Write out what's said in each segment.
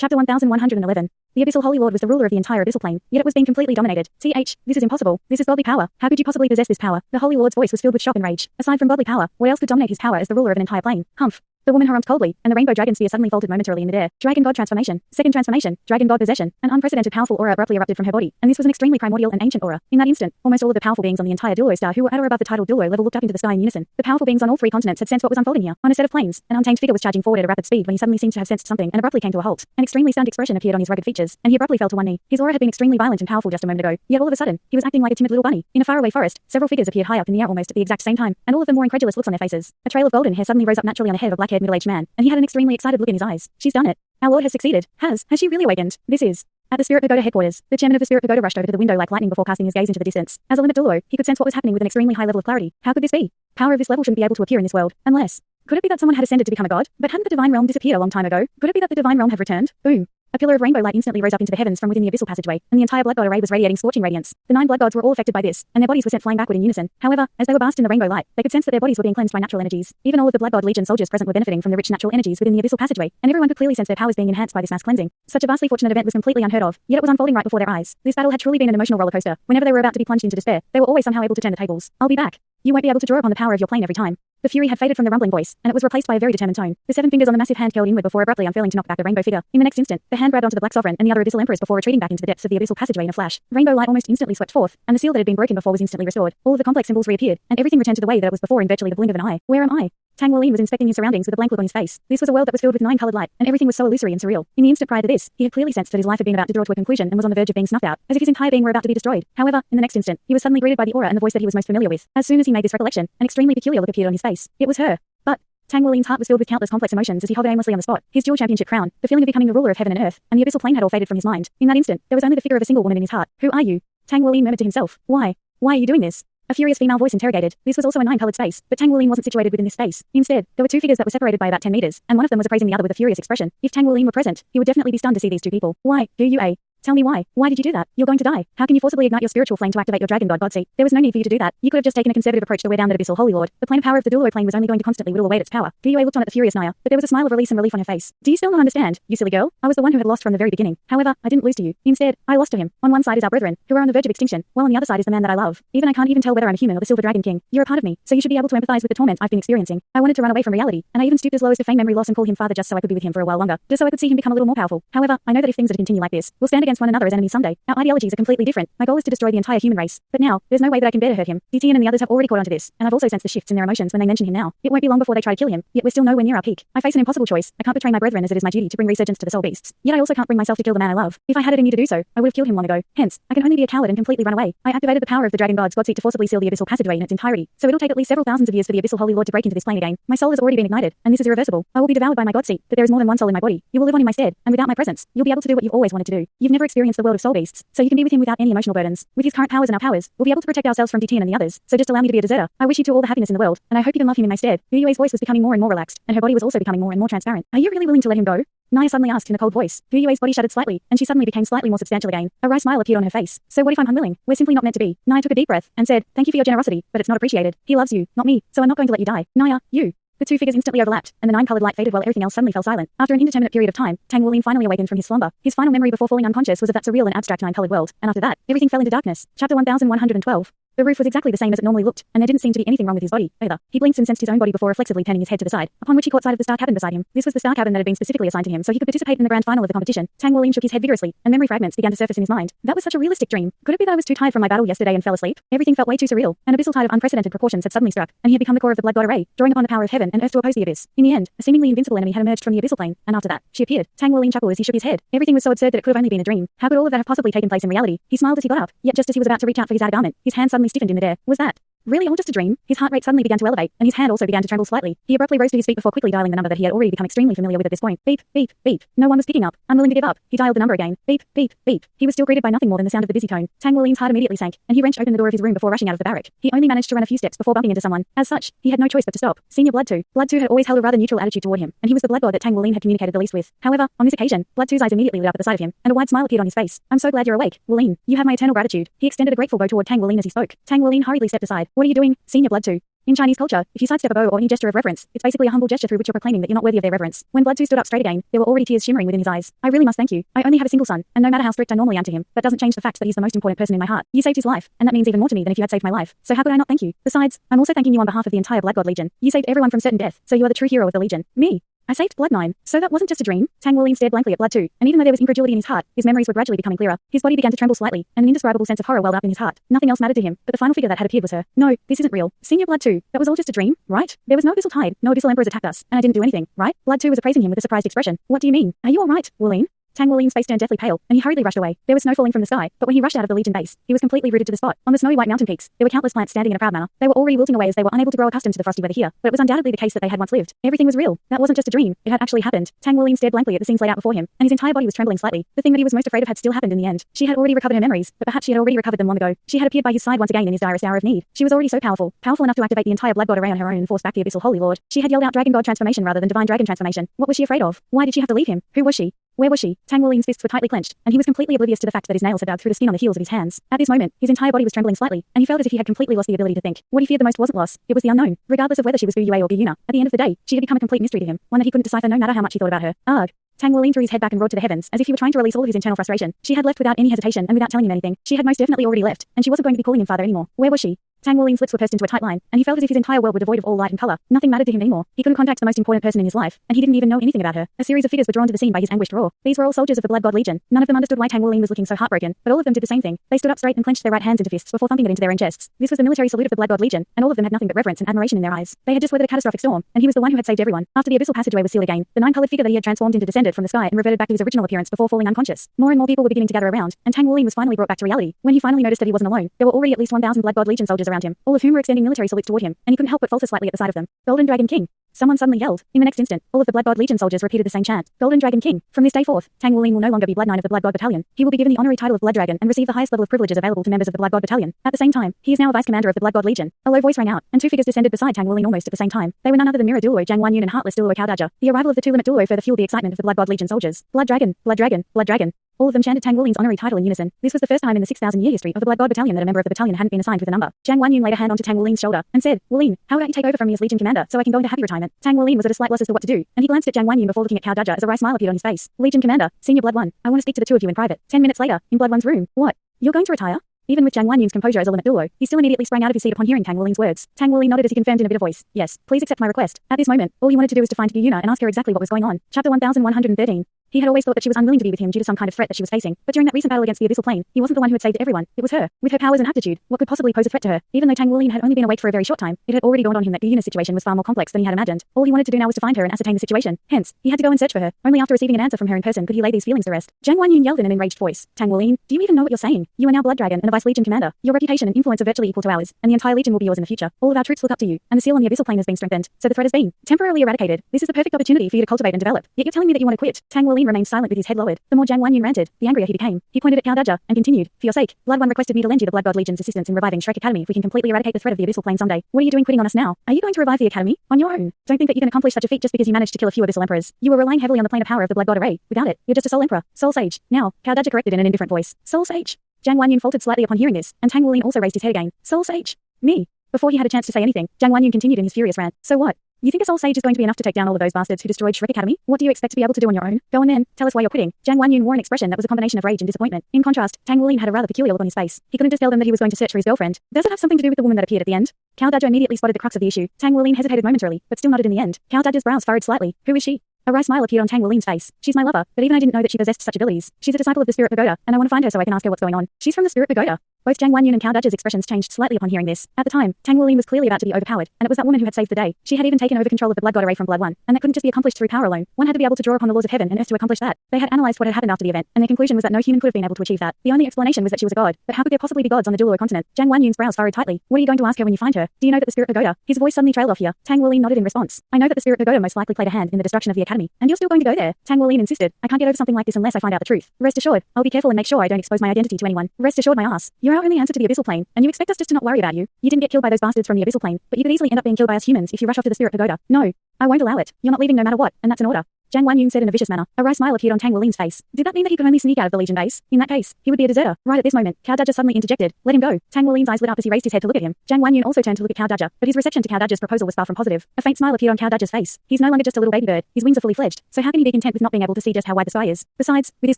Chapter 1111. The Abyssal Holy Lord was the ruler of the entire Abyssal Plane, yet it was being completely dominated. This is impossible. This is godly power. How could you possibly possess this power? The Holy Lord's voice was filled with shock and rage. Aside from godly power, what else could dominate his power as the ruler of an entire plane? Humph. The woman harumphed coldly, and the rainbow dragon sphere suddenly faltered momentarily in midair. Dragon god transformation. Second transformation. Dragon god possession. An unprecedented powerful aura abruptly erupted from her body, and this was an extremely primordial and ancient aura. In that instant, almost all of the powerful beings on the entire Douluo star who were at or above the tidal Douluo level looked up into the sky in unison. The powerful beings on all three continents had sensed what was unfolding here. On a set of planes, an untamed figure was charging forward at a rapid speed when he suddenly seemed to have sensed something and abruptly came to a halt. An extremely stunned expression appeared on his rugged features, and he abruptly fell to one knee. His aura had been extremely violent and powerful just a moment ago, yet all of a sudden, he was acting like a timid little bunny. In a faraway forest, several figures appeared high up in the air almost at the exact same time, and all of them wore incredulous looks on their faces. A trail of golden hair suddenly rose up naturally on the head of a black-haired middle-aged man, and he had an extremely excited look in his eyes. She's done it. Our Lord has succeeded. Has she really awakened? This is. At the Spirit Pagoda headquarters, the chairman of the Spirit Pagoda rushed over to the window like lightning before casting his gaze into the distance. As a limit Douluo, he could sense what was happening with an extremely high level of clarity. How could this be? Power of this level shouldn't be able to appear in this world, unless. Could it be that someone had ascended to become a god? But hadn't the divine realm disappeared a long time ago? Could it be that the divine realm had returned? Boom. A pillar of rainbow light instantly rose up into the heavens from within the abyssal passageway, and the entire blood god array was radiating scorching radiance. The 9 blood gods were all affected by this, and their bodies were sent flying backward in unison. However, as they were basked in the rainbow light, they could sense that their bodies were being cleansed by natural energies. Even all of the blood god legion soldiers present were benefiting from the rich natural energies within the abyssal passageway, and everyone could clearly sense their powers being enhanced by this mass cleansing. Such a vastly fortunate event was completely unheard of, yet it was unfolding right before their eyes. This battle had truly been an emotional rollercoaster. Whenever they were about to be plunged into despair, they were always somehow able to turn the tables. I'll be back. You won't be able to draw upon the power of your plane every time. The fury had faded from the rumbling voice, and it was replaced by a very determined tone. The 7 fingers on the massive hand curled inward before abruptly unfurling to knock back the rainbow figure. In the next instant, the hand grabbed onto the Black Sovereign and the other abyssal emperors before retreating back into the depths of the abyssal passageway in a flash. Rainbow light almost instantly swept forth, and the seal that had been broken before was instantly restored. All of the complex symbols reappeared, and everything returned to the way that it was before in virtually the blink of an eye. Where am I? Tang Wolin was inspecting his surroundings with a blank look on his face. This was a world that was filled with 9-colored light, and everything was so illusory and surreal. In the instant prior to this, he had clearly sensed that his life had been about to draw to a conclusion and was on the verge of being snuffed out, as if his entire being were about to be destroyed. However, in the next instant, he was suddenly greeted by the aura and the voice that he was most familiar with. As soon as he made this recollection, an extremely peculiar look appeared on his face. It was her. But Tang Wolin's heart was filled with countless complex emotions as he hovered aimlessly on the spot. His dual championship crown, the feeling of becoming the ruler of heaven and earth, and the abyssal plane had all faded from his mind. In that instant, there was only the figure of a single woman in his heart. Who are you? Tang Wolin murmured to himself. Why? Why are you doing this? A furious female voice interrogated. This was also a 9-colored space, but Tang Wolin wasn't situated within this space. Instead, there were 2 figures that were separated by about 10 meters, and one of them was appraising the other with a furious expression. If Tang Wolin were present, he would definitely be stunned to see these 2 people. Why? Do you a? Tell me why. Why did you do that? You're going to die. How can you forcibly ignite your spiritual flame to activate your dragon god seat? There was no need for you to do that. You could have just taken a conservative approach to wear down that abyssal holy lord. The plane of power of the Douluo plane was only going to constantly whittle away at its power. Douluo looked on at the furious Naya, but there was a smile of release and relief on her face. Do you still not understand, you silly girl? I was the one who had lost from the very beginning. However, I didn't lose to you. Instead, I lost to him. On one side is our brethren, who are on the verge of extinction, while on the other side is the man that I love. Even I can't even tell whether I'm a human or the Silver Dragon King. You're a part of me, so you should be able to empathize with the torment I've been experiencing. I wanted to run away from reality, and I even stooped as low as to feign memory loss and call him father just so I could be with him for a while longer, just so I could see him become a little more powerful. However, I know that if things are to continue like this, we'll stand against one another as enemies someday. Our ideologies are completely different. My goal is to destroy the entire human race. But now, there's no way that I can bear to hurt him. Detained and the others have already caught onto this, and I've also sensed the shifts in their emotions when they mention him now. It won't be long before they try to kill him, yet we're still nowhere near our peak. I face an impossible choice. I can't betray my brethren as it is my duty to bring resurgence to the soul beasts. Yet I also can't bring myself to kill the man I love. If I had it in me to do so, I would have killed him long ago. Hence, I can only be a coward and completely run away. I activated the power of the dragon god's godseat to forcibly seal the abyssal passageway in its entirety, so it'll take at least several thousands of years for the abyssal holy lord to break into this plane again. My soul has already been ignited, and this is irreversible. I will be devoured by my godseat, but there is more than one soul in my body. You will live on in my stead, and without my presence, you'll be able to do what you've always wanted to do. You've never experienced the world of soul beasts, so you can be with him without any emotional burdens. With his current powers and our powers, we'll be able to protect ourselves from Detained and the others, so just allow me to be a deserter. I wish you two all the happiness in the world, and I hope you can love him in my stead. Yue's voice was becoming more and more relaxed, and her body was also becoming more and more transparent. Are you really willing to let him go? Naya suddenly asked in a cold voice. Yue's body shuddered slightly, and she suddenly became slightly more substantial again. A wry smile appeared on her face. So what if I'm unwilling? We're simply not meant to be. Naya took a deep breath, and said, thank you for your generosity, but it's not appreciated. He loves you, not me, so I'm not going to let you die. Naya, you. The 2 figures instantly overlapped, and the 9-colored light faded while everything else suddenly fell silent. After an indeterminate period of time, Tang Wolin finally awakened from his slumber. His final memory before falling unconscious was of that surreal and abstract 9-colored world, and after that, everything fell into darkness. Chapter 1112. The roof was exactly the same as it normally looked, and there didn't seem to be anything wrong with his body, either. He blinked and sensed his own body before reflexively turning his head to the side, upon which he caught sight of the star cabin beside him. This was the star cabin that had been specifically assigned to him so he could participate in the grand final of the competition. Tang Wolin shook his head vigorously, and memory fragments began to surface in his mind. That was such a realistic dream. Could it be that I was too tired from my battle yesterday and fell asleep? Everything felt way too surreal. An abyssal tide of unprecedented proportions had suddenly struck, and he had become the core of the blood god array, drawing upon the power of heaven and earth to oppose the abyss. In the end, a seemingly invincible enemy had emerged from the abyssal plane, and after that, she appeared. Tang Wolin chuckled as he shook his head. Everything was so absurd that it could have only been a dream. How could all of that have possibly taken place in reality? He smiled as he got up, yet just as he was about to reach out for his outer garment, his hand suddenly stiffened in midair. Was that really all just a dream? His heart rate suddenly began to elevate, and his hand also began to tremble slightly. He abruptly rose to his feet before quickly dialing the number that he had already become extremely familiar with at this point. Beep, beep, beep. No one was picking up. Unwilling to give up, he dialed the number again. Beep, beep, beep. He was still greeted by nothing more than the sound of the busy tone. Tang Wolin's heart immediately sank, and he wrenched open the door of his room before rushing out of the barrack. He only managed to run a few steps before bumping into someone. As such, he had no choice but to stop. Senior Blood 2. Blood 2 had always held a rather neutral attitude toward him, and he was the blood god that Tang Wolin had communicated the least with. However, on this occasion, Blood 2's eyes immediately lit up at the sight of him, and a wide smile appeared on his face. I'm so glad you're awake, Wolin. You have my eternal gratitude. He extended a grateful bow toward Tang Wolin as he spoke. Tang Wolin hurriedly stepped aside. What are you doing, Senior Blood 2? In Chinese culture, if you sidestep a bow or any gesture of reverence, it's basically a humble gesture through which you're proclaiming that you're not worthy of their reverence. When Blood 2 stood up straight again, there were already tears shimmering within his eyes. I really must thank you. I only have a single son, and no matter how strict I normally am to him, that doesn't change the fact that he's the most important person in my heart. You saved his life, and that means even more to me than if you had saved my life. So how could I not thank you? Besides, I'm also thanking you on behalf of the entire Blood God Legion. You saved everyone from certain death, so you are the true hero of the Legion. Me. I saved Blood 9. So that wasn't just a dream. Tang Wuling stared blankly at Blood 2, and even though there was incredulity in his heart, his memories were gradually becoming clearer. His body began to tremble slightly, and an indescribable sense of horror welled up in his heart. Nothing else mattered to him, but the final figure that had appeared was her. No, this isn't real. Senior Blood 2, that was all just a dream, right? There was no abyssal tide, no abyssal emperors attacked us, and I didn't do anything, right? Blood 2 was appraising him with a surprised expression. What do you mean? Are you all right, Wuling? Tang Wuling's face turned deathly pale, and he hurriedly rushed away. There was snow falling from the sky, but when he rushed out of the Legion base, he was completely rooted to the spot. On the snowy white mountain peaks, there were countless plants standing in a proud manner. They were already wilting away as they were unable to grow accustomed to the frosty weather here, but it was undoubtedly the case that they had once lived. Everything was real. That wasn't just a dream. It had actually happened. Tang Wuling stared blankly at the scenes laid out before him, and his entire body was trembling slightly. The thing that he was most afraid of had still happened in the end. She had already recovered her memories, but perhaps she had already recovered them long ago. She had appeared by his side once again in his direst hour of need. She was already so powerful, powerful enough to activate the entire Blood God array on her own and force back the abyssal Holy Lord. She had yelled out Dragon God transformation rather than Divine Dragon transformation. What was she afraid of? Why did she have to leave him? Who was she? Where was she? Tang Wuling's fists were tightly clenched, and he was completely oblivious to the fact that his nails had dug through the skin on the heels of his hands. At this moment, his entire body was trembling slightly, and he felt as if he had completely lost the ability to think. What he feared the most wasn't loss, it was the unknown. Regardless of whether she was Bu Yue or Bu Yuna, at the end of the day, she had become a complete mystery to him, one that he couldn't decipher no matter how much he thought about her. Ugh. Tang Wuling threw his head back and roared to the heavens, as if he were trying to release all of his internal frustration. She had left without any hesitation and without telling him anything. She had most definitely already left, and she wasn't going to be calling him father anymore. Where was she? Tang Wuling's lips were pursed into a tight line, and he felt as if his entire world were devoid of all light and color. Nothing mattered to him anymore. He couldn't contact the most important person in his life, and he didn't even know anything about her. A series of figures were drawn to the scene by his anguished roar. These were all soldiers of the Blood God Legion. None of them understood why Tang Wuling was looking so heartbroken, but all of them did the same thing. They stood up straight and clenched their right hands into fists before thumping it into their own chests. This was the military salute of the Blood God Legion, and all of them had nothing but reverence and admiration in their eyes. They had just weathered a catastrophic storm, and he was the one who had saved everyone. After the abyssal passageway was sealed again, the nine-colored figure that he had transformed into descended from the sky and reverted back to his original appearance before falling unconscious. More and more people were beginning to gather around, and Tang Wuling was finally brought back to reality. When he finally noticed that he wasn't alone, there were already at least 1,000 Blood God Legion soldiers around him, all of whom were extending military salutes toward him, and he couldn't help but falter slightly at the sight of them. Golden Dragon King. Someone suddenly yelled. In the next instant, all of the Blood God Legion soldiers repeated the same chant. Golden Dragon King. From this day forth, Tang Wuling will no longer be Blood 9 of the Blood God Battalion. He will be given the honorary title of Blood Dragon and receive the highest level of privileges available to members of the Blood God Battalion. At the same time, he is now a vice commander of the Blood God Legion. A low voice rang out, and two figures descended beside Tang Wuling almost at the same time. They were none other than Mirror Douluo Jiang Wanyun and Heartless Douluo Cao Daja. The arrival of the two-limit Douluo further fueled the excitement of the Blood God Legion soldiers. Blood Dragon, Blood Dragon, Blood Dragon. All of them chanted Tang Wuling's honorary title in unison. This was the first time in the 6,000-year history of the Blood God Battalion that a member of the battalion hadn't been assigned with a number. Jiang Wanyun laid a hand onto Tang Wuling's shoulder and said, Wuling, how about you take over from me as Legion Commander so I can go into happy retirement? Tang Wuling was at a slight loss as to what to do, and he glanced at Jiang Wanyun before looking at Cao Daja as a wry smile appeared on his face. Legion Commander, Senior Blood 1, I want to speak to the two of you in private. 10 minutes later, in Blood 1's room. What? You're going to retire? Even with Jiang Wanyun's composure as a limit Douluo, he still immediately sprang out of his seat upon hearing Tang Wuling's words. Tang Wuling nodded as he confirmed in a bitter voice. Yes, please accept my request. At this moment, all he wanted to do was to find Bu Yuna and ask her exactly what was going on. Chapter 1113. He had always thought that she was unwilling to be with him due to some kind of threat that she was facing, but during that recent battle against the abyssal plane, he wasn't the one who had saved everyone. It was her. With her powers and aptitude, what could possibly pose a threat to her? Even though Tang Wuling had only been awake for a very short time, it had already dawned on him that Bu Yuna's situation was far more complex than he had imagined. All he wanted to do now was to find her and ascertain the situation. Hence, he had to go and search for her. Only after receiving an answer from her in person could he lay these feelings to rest. Jiang Wanyun yelled in an enraged voice. Tang Wuling, do you even know what you're saying? You are now Blood Dragon and a Vice Legion Commander. Your reputation and influence are virtually equal to ours, and the entire Legion will be yours in the future. All of our troops look up to you, and the seal on the abyssal plane has been strengthened, so the threat has been temporarily eradicated. This is the perfect opportunity for you to cultivate and develop. Yet you're telling me that you want to quit. Tang Wuling remained silent with his head lowered. The more Jiang Wanyun ranted, the angrier he became. He pointed at Cao Daja and continued, for your sake, Blood 1 requested me to lend you the Blood God Legion's assistance in reviving Shrek Academy if we can completely eradicate the threat of the abyssal plane someday. What are you doing quitting on us now? Are you going to revive the academy? On your own? Don't think that you can accomplish such a feat just because you managed to kill a few abyssal emperors. You were relying heavily on the plane of power of the Blood God array. Without it, you're just a soul emperor. Soul sage. Now, Cao Daja corrected in an indifferent voice. Soul sage. Jiang Wanyun faltered slightly upon hearing this, and Tang Wuling also raised his head again. Soul sage. Me. Before he had a chance to say anything, Jiang Wanyun continued in his furious rant. So what? You think a soul sage is going to be enough to take down all of those bastards who destroyed Shrek Academy? What do you expect to be able to do on your own? Go on then, tell us why you're quitting. Jiang Wanyun wore an expression that was a combination of rage and disappointment. In contrast, Tang Wuling had a rather peculiar look on his face. He couldn't just tell them that he was going to search for his girlfriend. Does it have something to do with the woman that appeared at the end? Cao Daja immediately spotted the crux of the issue. Tang Wuling hesitated momentarily, but still nodded in the end. Cao Daja's brows furrowed slightly. Who is she? A wry smile appeared on Tang Wuling's face. She's my lover, but even I didn't know that she possessed such abilities. She's a disciple of the Spirit Pagoda, and I want to find her so I can ask her what's going on. She's from the Spirit Pagoda. Both Jiang Wanyun and Cao Daja's expressions changed slightly upon hearing this. At the time, Tang Wuling was clearly about to be overpowered, and it was that woman who had saved the day. She had even taken over control of the Blood God array from Blood 1, and that couldn't just be accomplished through power alone. One had to be able to draw upon the laws of heaven and earth to accomplish that. They had analyzed what had happened after the event, and their conclusion was that no human could have been able to achieve that. The only explanation was that she was a god, but how could there possibly be gods on the Douluo continent? Jiang Wanyun's brows furrowed tightly. What are you going to ask her when you find her? Do you know that the Spirit Pagoda? His voice suddenly trailed off here. Tang Wuling nodded in response. I know that the Spirit Pagoda most likely played a hand in the destruction of the academy, and you're still going to go there. Tang Wuling insisted. I can't get over something like this unless I find out the truth. Rest assured, I'll be careful and make sure I don't expose my identity to anyone. Rest assured, my ass. You're our only answer to the abyssal plane, and you expect us just to not worry about you. You didn't get killed by those bastards from the abyssal plane, but you could easily end up being killed by us humans if you rush off to the Spirit Pagoda. No, I won't allow it. You're not leaving no matter what, and that's an order. Jiang Wanyun said in a vicious manner. A wry smile appeared on Tang Wulin's face. Did that mean that he could only sneak out of the Legion base? In that case, he would be a deserter. Right at this moment, Cao Dada suddenly interjected. Let him go. Tang Wulin's eyes lit up as he raised his head to look at him. Jiang Wanyun also turned to look at Cao Dada, but his reception to Cao Dada's proposal was far from positive. A faint smile appeared on Cao Dada's face. He's no longer just a little baby bird. His wings are fully fledged. So how can he be content with not being able to see just how wide the sky is? Besides, with his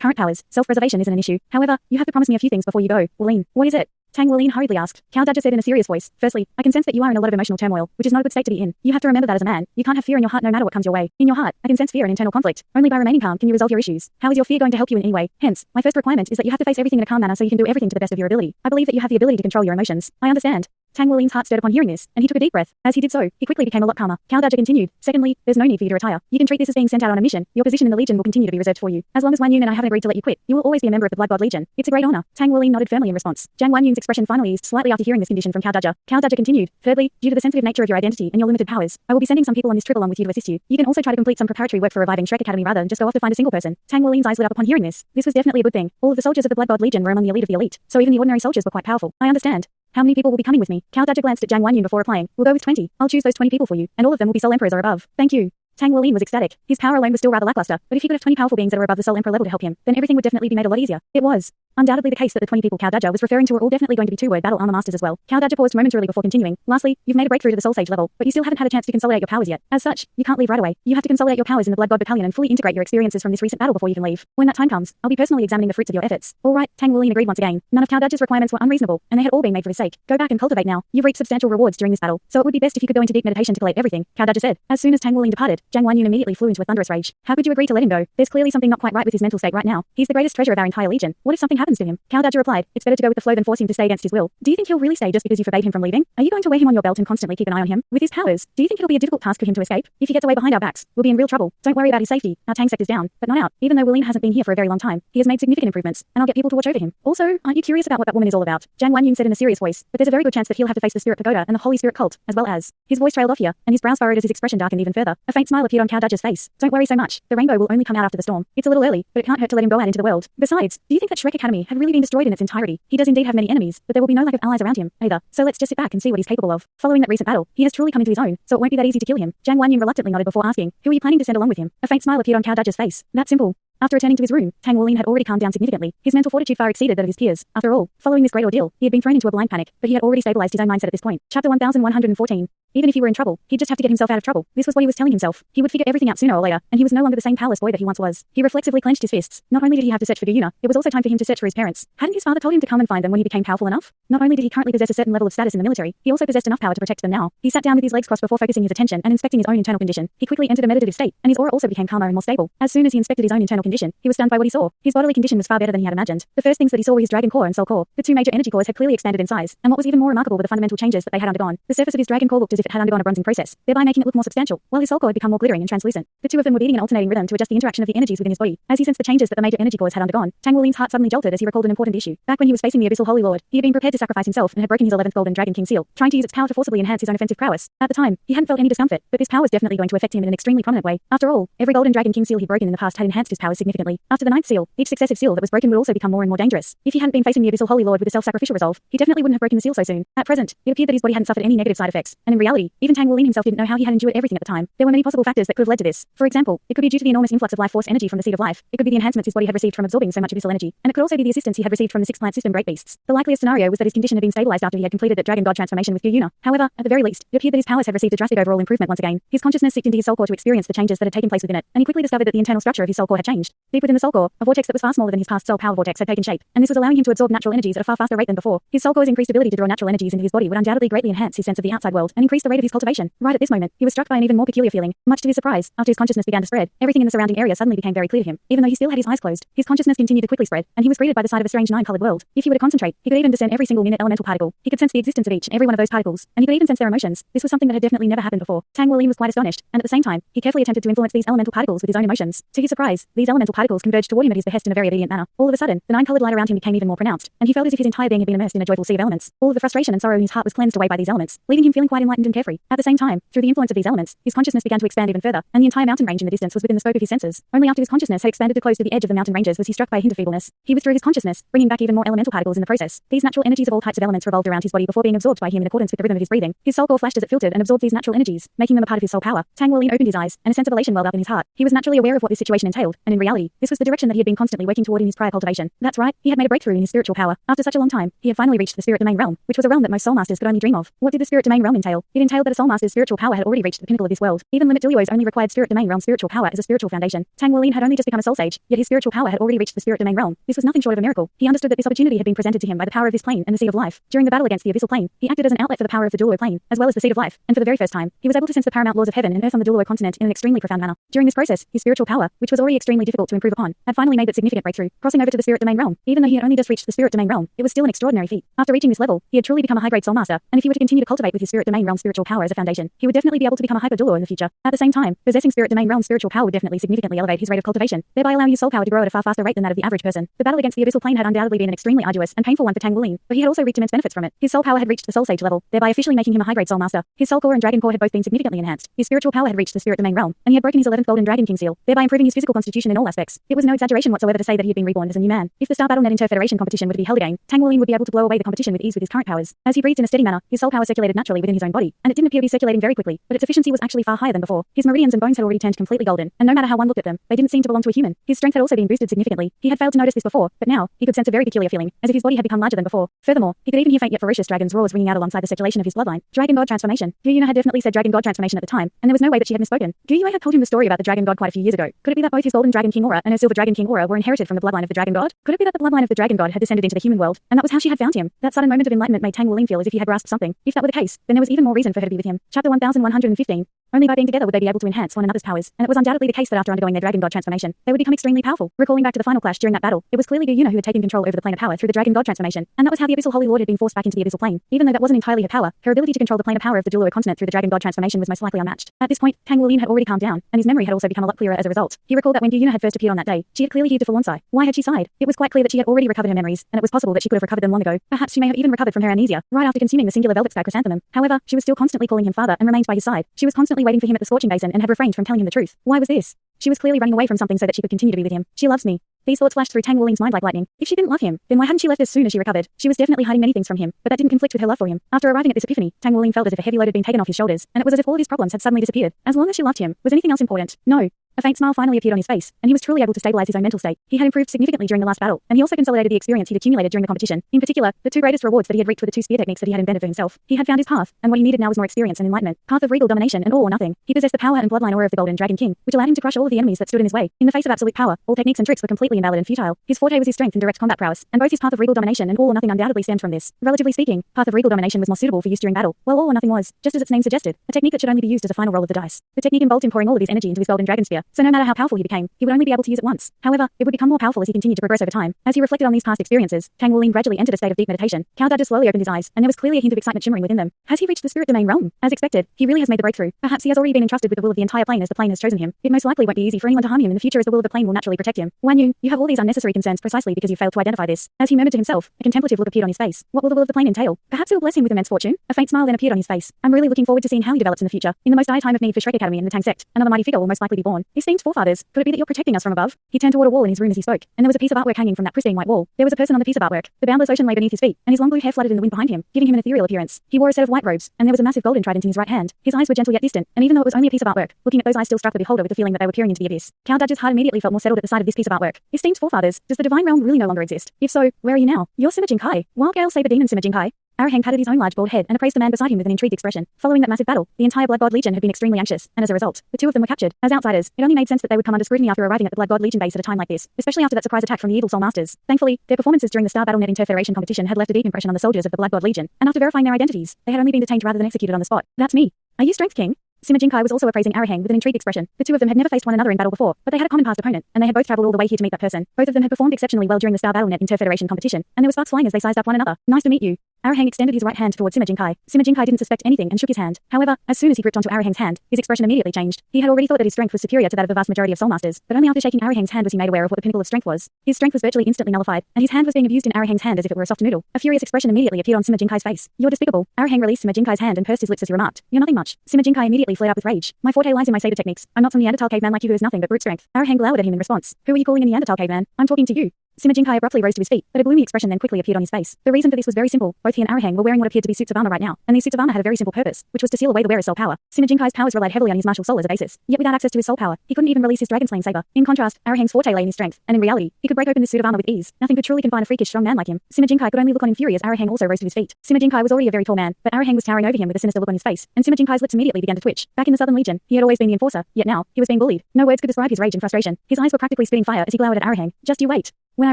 current powers, self-preservation isn't an issue. However, you have to promise me a few things before you go. Wulin, what is it? Tang Wulin hurriedly asked. Cao Dada said in a serious voice. Firstly, I can sense that you are in a lot of emotional turmoil, which is not a good state to be in. You have to remember that as a man, you can't have fear in your heart no matter what comes your way. In your heart, I can sense fear and internal conflict. Only by remaining calm can you resolve your issues. How is your fear going to help you in any way? Hence, my first requirement is that you have to face everything in a calm manner so you can do everything to the best of your ability. I believe that you have the ability to control your emotions. I understand. Tang Wulin's heart stirred upon hearing this, and he took a deep breath. As he did so, he quickly became a lot calmer. Cao Dada continued. Secondly, there's no need for you to retire. You can treat this as being sent out on a mission. Your position in the Legion will continue to be reserved for you. As long as Wanyun and I haven't agreed to let you quit, you will always be a member of the Blood God Legion. It's a great honor. Tang Wulin nodded firmly in response. Jiang Wanyun's expression finally eased slightly after hearing this condition from Cao Dada. Cao Dada continued. Thirdly, due to the sensitive nature of your identity and your limited powers, I will be sending some people on this trip along with you to assist you. You can also try to complete some preparatory work for reviving Shrek Academy rather than just go off to find a single person. Tang Wulin's eyes lit up upon hearing this. This was definitely a good thing. All of the soldiers of the Blood God Legion were among the elite of the elite, so even the ordinary soldiers were quite powerful. I understand. How many people will be coming with me? Cao Dada glanced at Jiang Wanyun before replying. We'll go with 20. I'll choose those 20 people for you, and all of them will be Soul Emperors or above. Thank you. Tang Wulin was ecstatic. His power alone was still rather lackluster, but if he could have 20 powerful beings that were above the Soul Emperor level to help him, then everything would definitely be made a lot easier. It was undoubtedly the case that the 20 people Cao Dada was referring to were all definitely going to be two-word battle armor masters as well. Cao Dada paused momentarily before continuing. Lastly, you've made a breakthrough to the Soul Sage level, but you still haven't had a chance to consolidate your powers yet. As such, you can't leave right away. You have to consolidate your powers in the Blood God Battalion and fully integrate your experiences from this recent battle before you can leave. When that time comes, I'll be personally examining the fruits of your efforts. All right, Tang Wulin agreed once again. None of Cao Dada's requirements were unreasonable, and they had all been made for his sake. Go back and cultivate now. You've reaped substantial rewards during this battle, so it would be best if you could go into deep meditation to collate everything, Cao Dada said. As soon as Tang Wulin departed, Jiang Wanyun immediately flew into a thunderous rage. How could you agree to let him go? There's clearly something not quite right with his mental state right now. He's the greatest treasure of our entire legion. What if something happens to him? Cao Dada replied, it's better to go with the flow than force him to stay against his will. Do you think he'll really stay just because you forbade him from leaving? Are you going to wear him on your belt and constantly keep an eye on him? With his powers, do you think it'll be a difficult task for him to escape? If he gets away behind our backs, we'll be in real trouble. Don't worry about his safety. Our tank sector's down, but not out. Even though Wulin hasn't been here for a very long time, he has made significant improvements, and I'll get people to watch over him. Also, aren't you curious about what that woman is all about? Jiang Wanyun said in a serious voice, but there's a very good chance that he'll have to face the Spirit Pagoda and the Holy Spirit cult, as well as. His voice trailed off here, and his brows furrowed as his expression darkened even further. A faint smile appeared on Cao Dada's face. Don't worry so much. The rainbow will only come out after the storm. It's a little early, but it can't hurt to let him go out into the world. Besides, do you think that Shrek Academy had really been destroyed in its entirety? He does indeed have many enemies, but there will be no lack of allies around him, either. So let's just sit back and see what he's capable of. Following that recent battle, he has truly come into his own, so it won't be that easy to kill him. Jiang Wanyun reluctantly nodded before asking, who are you planning to send along with him? A faint smile appeared on Cao Dada's face. That's simple. After returning to his room, Tang Wulin had already calmed down significantly. His mental fortitude far exceeded that of his peers. After all, following this great ordeal, he had been thrown into a blind panic, but he had already stabilized his own mindset at this point. Chapter 1114. Even if he were in trouble, he'd just have to get himself out of trouble. This was what he was telling himself. He would figure everything out sooner or later, and he was no longer the same powerless boy that he once was. He reflexively clenched his fists. Not only did he have to search for Guyuna, it was also time for him to search for his parents. Hadn't his father told him to come and find them when he became powerful enough? Not only did he currently possess a certain level of status in the military, he also possessed enough power to protect them now. He sat down with his legs crossed before focusing his attention and inspecting his own internal condition. He quickly entered a meditative state, and his aura also became calmer and more stable. As soon as he inspected his own internal condition, he was stunned by what he saw. His bodily condition was far better than he had imagined. The first things that he saw were his dragon core and soul core. The two major energy cores had clearly expanded in size, and what was even more remarkable were the fundamental changes that they had undergone. The surface of his dragon core looked as if it had undergone a bronzing process, thereby making it look more substantial, while his soul core had become more glittering and translucent. The two of them were beating an alternating rhythm to adjust the interaction of the energies within his body. As he sensed the changes that the major energy cores had undergone, Tang Wulin's heart suddenly jolted as he recalled an important issue. Back when he was facing the Abyssal Holy Lord, he had been prepared to sacrifice himself and had broken his 11th Golden Dragon King seal, trying to use its power to forcibly enhance his own offensive prowess. At the time, he hadn't felt any discomfort, but this power was definitely going to affect him in an extremely prominent way. After all, every Golden Dragon King seal he'd broken in the past had enhanced his powers significantly. After the 9th seal, each successive seal that was broken would also become more and more dangerous. If he hadn't been facing the Abyssal Holy Lord with a self-sacrificial resolve, he definitely wouldn't have broken the seal so soon. At present, it appeared that his body hadn't suffered any negative side effects, and in reality, even Tang Wulin himself didn't know how he had endured everything at the time. There were many possible factors that could have led to this. For example, it could be due to the enormous influx of life force energy from the Seed of Life. It could be the enhancements his body had received from absorbing so much abyssal energy, and it could also be the assistance he had received from the 6 plant system Great Beasts. The likeliest scenario was that his condition had been stabilized after he had completed that Dragon God transformation with Guyuna. However, at the very least, it appeared that his powers had received a drastic overall improvement once again. His consciousness seeped into his soul core to experience the changes that had taken place within it, and he quickly discovered that the internal structure of his soul core had changed. Deep within the soul core, a vortex that was far smaller than his past soul power vortex had taken shape, and this was allowing him to absorb natural energies at a far faster rate than before. His soul core's increased ability to draw natural energies into his body would undoubtedly greatly enhance his sense of the outside world and increase the rate of his cultivation. Right at this moment, he was struck by an even more peculiar feeling. Much to his surprise, after his consciousness began to spread, everything in the surrounding area suddenly became very clear to him. Even though he still had his eyes closed, his consciousness continued to quickly spread, and he was greeted by the sight of a strange 9-colored world. If he were to concentrate, he could even discern every single minute elemental particle. He could sense the existence of each and every one of those particles, and he could even sense their emotions. This was something that had definitely never happened before. Tang Wulin was quite astonished, and at the same time, he carefully attempted to influence these elemental particles with his own emotions. To his surprise, these elemental particles converged toward him at his behest in a very obedient manner. All of a sudden, the 9-colored light around him became even more pronounced, and he felt as if his entire being had been immersed in a joyful sea of elements. All of the frustration and sorrow in his heart was cleansed away by these elements, leaving him feeling quite enlightened and carefree. At the same time, through the influence of these elements, his consciousness began to expand even further, and the entire mountain range in the distance was within the scope of his senses. Only after his consciousness had expanded to close to the edge of the mountain ranges was he struck by a hint of feebleness. He withdrew his consciousness, bringing back even more elemental particles in the process. These natural energies of all types of elements revolved around his body before being absorbed by him in accordance with the rhythm of his breathing. His soul core flashed as it filtered and absorbed these natural energies, making them a part of his soul power. Tang Wuolin opened his eyes, and a sense of elation welled up in his heart. He was naturally aware of what this situation entailed, and in reality, this was the direction that he had been constantly working toward in his prior cultivation. That's right, he had made a breakthrough in his spiritual power. After such a long time, he had finally reached the spirit domain realm, which was a realm that most soul masters could only dream of. What did the spirit domain realm entail? It entailed that a soul master's spiritual power had already reached the pinnacle of this world. Even limit Douluo's only required spirit domain realm spiritual power as a spiritual foundation. Tang Wuolin had only just become a soul sage, yet his spiritual power had already reached the spirit domain realm. This was nothing short of a miracle. He understood that this opportunity had been presented to him by the power of this plane and the seed of life. During the battle against the abyssal plane, he acted as an outlet for the power of the Douluo plane, as well as the seed of life, and for the very first time, he was able to sense the paramount laws of heaven and earth on the Douluo continent in an extremely profound manner. During this process, his spiritual power, which was already extremely difficult to improve upon, had finally made that significant breakthrough, crossing over to the spirit domain realm. Even though he had only just reached the spirit domain realm, it was still an extraordinary feat. After reaching this level, he had truly become a high-grade soul master, and if he were to continue to cultivate with his spirit domain realm spiritual power as a foundation, he would definitely be able to become a hyper Douluo in the future. At the same time, possessing spirit domain realm spiritual power would definitely significantly elevate his rate of cultivation, thereby allowing his soul power to grow at a far faster rate than that of the average person. The battle against the abyssal plane had undoubtedly been an extremely arduous and painful one for Tang Wuolin, but he had also reaped immense benefits from it. His soul power had reached the soul sage level, thereby officially making him a high-grade soul master. His soul core and dragon core had both been significantly enhanced. His spiritual power had reached the spirit domain realm, and he had broken his 11th golden dragon king seal, thereby improving his physical constitution in all aspects. It was no exaggeration whatsoever to say that he had been reborn as a new man. If the Star Battle.net Inter-Federation competition were to be held again, Tang Wuolin would be able to blow away the competition with ease with his current powers. As he breathed in a steady manner, his soul power circulated naturally within his own body, and it didn't appear to be circulating very quickly, but its efficiency was actually far higher than before. His meridians and bones had already turned completely golden, and no matter how one looked at them, they didn't seem to belong to a human. His strength had also been boosted significantly. He had failed to notice this before, but now, he could sense a very peculiar feeling, as if his body had become larger than before. Furthermore, he could even hear faint yet ferocious dragon's roars ringing out alongside the circulation of his bloodline. Dragon God transformation. Gu Yuna had definitely said dragon God transformation at the time, and there was no way that she had misspoken. Gu Yue had told him the story about the dragon god quite a few years ago. Could it be that both his golden dragon king aura and her silver dragon king aura were inherited from the bloodline of the dragon god? Could it be that the bloodline of the dragon god had descended into the human world, and that was how she had found him? That sudden moment of enlightenment made Tang Wuolin feel as if he had grasped something. If that were the case, then there was even more reason for her to be with him. Chapter 1115. Only by being together would they be able to enhance one another's powers, and it was undoubtedly the case that after undergoing their dragon god transformation, they would become extremely powerful. Recalling back to the final clash during that battle, it was clearly Gu Yuna who had taken control over the plane of power through the dragon god transformation, and that was how the abyssal holy lord had been forced back into the abyssal plane. Even though that wasn't entirely her power, her ability to control the plane of power of the Douluo continent through the dragon god transformation was most likely unmatched. At this point, Tang Wuolin had already calmed down, and his memory had also become a lot clearer as a result. He recalled that when Gu Yuna had first appeared on that day, she had clearly heaved a forlorn sigh. Why had she sighed? It was quite clear that she had already recovered her memories, and it was possible that she could have recovered them long ago. Perhaps she may have even recovered from her amnesia right after consuming the singular velvet sky chrysanthemum. However, she was still constantly calling him father and remained by his side. She was constantly waiting for him at the scorching basin and had refrained from telling him the truth. Why was this? She was clearly running away from something so that she could continue to be with him. She loves me. These thoughts flashed through Tang Wuolin's mind like lightning. If she didn't love him, then why hadn't she left as soon as she recovered? She was definitely hiding many things from him, but that didn't conflict with her love for him. After arriving at this epiphany, Tang Wuolin felt as if a heavy load had been taken off his shoulders, and it was as if all of his problems had suddenly disappeared. As long as she loved him, was anything else important? No. A faint smile finally appeared on his face, and he was truly able to stabilize his own mental state. He had improved significantly during the last battle, and he also consolidated the experience he'd accumulated during the competition. In particular, the two greatest rewards that he had reaped were the two spear techniques that he had invented for himself. He had found his path, and what he needed now was more experience and enlightenment. Path of regal domination and all or nothing. He possessed the power and bloodline aura of the Golden Dragon King, which allowed him to crush all of the enemies that stood in his way. In the face of absolute power, all techniques and tricks were completely invalid and futile. His forte was his strength and direct combat prowess, and both his path of regal domination and all or nothing undoubtedly stemmed from this. Relatively speaking, path of regal domination was more suitable for use during battle, while all or nothing was, just as its name suggested, a technique that should only be used as a final roll of the dice. The technique involved him pouring all of his energy into his golden dragon spear, so no matter how powerful he became, he would only be able to use it once. However, it would become more powerful as he continued to progress over time. As he reflected on these past experiences, Tang Wuolin gradually entered a state of deep meditation. Cao Dada slowly opened his eyes, and there was clearly a hint of excitement shimmering within them. Has he reached the spirit domain realm? As expected, he really has made the breakthrough. Perhaps he has already been entrusted with the will of the entire plane as the plane has chosen him. It most likely won't be easy for anyone to harm him in the future as the will of the plane will naturally protect him. Wan Yu, you have all these unnecessary concerns precisely because you failed to identify this. As he murmured to himself, a contemplative look appeared on his face. What will the will of the plane entail? Perhaps it will bless him with immense fortune? A faint smile then appeared on his face. I'm really looking forward to seeing how he develops in the future. In the most dire time of need for Shrek Academy and the Tang sect, another mighty figure will most likely be born. Esteemed forefathers, could it be that you're protecting us from above? He turned toward a wall in his room as he spoke, and there was a piece of artwork hanging from that pristine white wall. There was a person on the piece of artwork. The boundless ocean lay beneath his feet, and his long blue hair fluttered in the wind behind him, giving him an ethereal appearance. He wore a set of white robes, and there was a massive golden trident in his right hand. His eyes were gentle yet distant, and even though it was only a piece of artwork, looking at those eyes still struck the beholder with the feeling that they were peering into the abyss. Cao Dada's heart immediately felt more settled at the sight of this piece of artwork. Esteemed forefathers, does the divine realm really no longer exist? If so, where are you now? You're Sima Jinkai. Wild Gale Saber Demon Sima Jinkai. Arahang patted his own large bald head and appraised the man beside him with an intrigued expression. Following that massive battle, the entire Blood God Legion had been extremely anxious, and as a result, the two of them were captured. As outsiders, it only made sense that they would come under scrutiny after arriving at the Blood God Legion base at a time like this, especially after that surprise attack from the evil Soul Masters. Thankfully, their performances during the Star Battle.net Inter-Federation competition had left a deep impression on the soldiers of the Blood God Legion, and after verifying their identities, they had only been detained rather than executed on the spot. That's me. Are you Strength King? Sima Jinkai was also appraising Arahang with an intrigued expression. The two of them had never faced one another in battle before, but they had a common past opponent, and they had both traveled all the way here to meet that person. Both of them had performed exceptionally well during the Star Battle.net Inter-Federation competition, and there were sparks flying as they sized up one another. Nice to meet you. Arahang extended his right hand towards Sima Jinkai. Sima Jinkai didn't suspect anything and shook his hand. However, as soon as he gripped onto Arahang's hand, his expression immediately changed. He had already thought that his strength was superior to that of the vast majority of soul masters, but only after shaking Arahang's hand was he made aware of what the pinnacle of strength was. His strength was virtually instantly nullified, and his hand was being abused in Arahang's hand as if it were a soft noodle. A furious expression immediately appeared on Sima Jinkai's face. You're despicable. Arahang released Sima Jinkai's hand and pursed his lips as he remarked, You're nothing much. Sima Jinkai immediately flared up with rage. My forte lies in my saber techniques. I'm not some Neanderthal caveman like you who has nothing but brute strength. Arahang glowered at him in response. Who are you calling a Neanderthal caveman? I'm talking to you. Sima Jinkai abruptly rose to his feet, but a gloomy expression then quickly appeared on his face. The reason for this was very simple. Both he and Arahang were wearing what appeared to be suits of armor right now, and these suits of armor had a very simple purpose, which was to seal away the wearer's soul power. Sima Jinkai's powers relied heavily on his martial soul as a basis, yet without access to his soul power, he couldn't even release his dragon-slaying saber. In contrast, Arahang's forte lay in his strength, and in reality, he could break open this suit of armor with ease. Nothing could truly confine a freakish strong man like him. Sima Jinkai could only look on in fury as Arahang also rose to his feet. Sima Jinkai was already a very tall man, but Arahang was towering over him with a sinister look on his face, and Sima Jinkai's lips immediately began to twitch. Back in the Southern Legion, he had always been the enforcer, yet now, he was being bullied. No words could describe his rage and frustration. His eyes were practically spitting fire as he glowered at Arahang. Just you wait. When I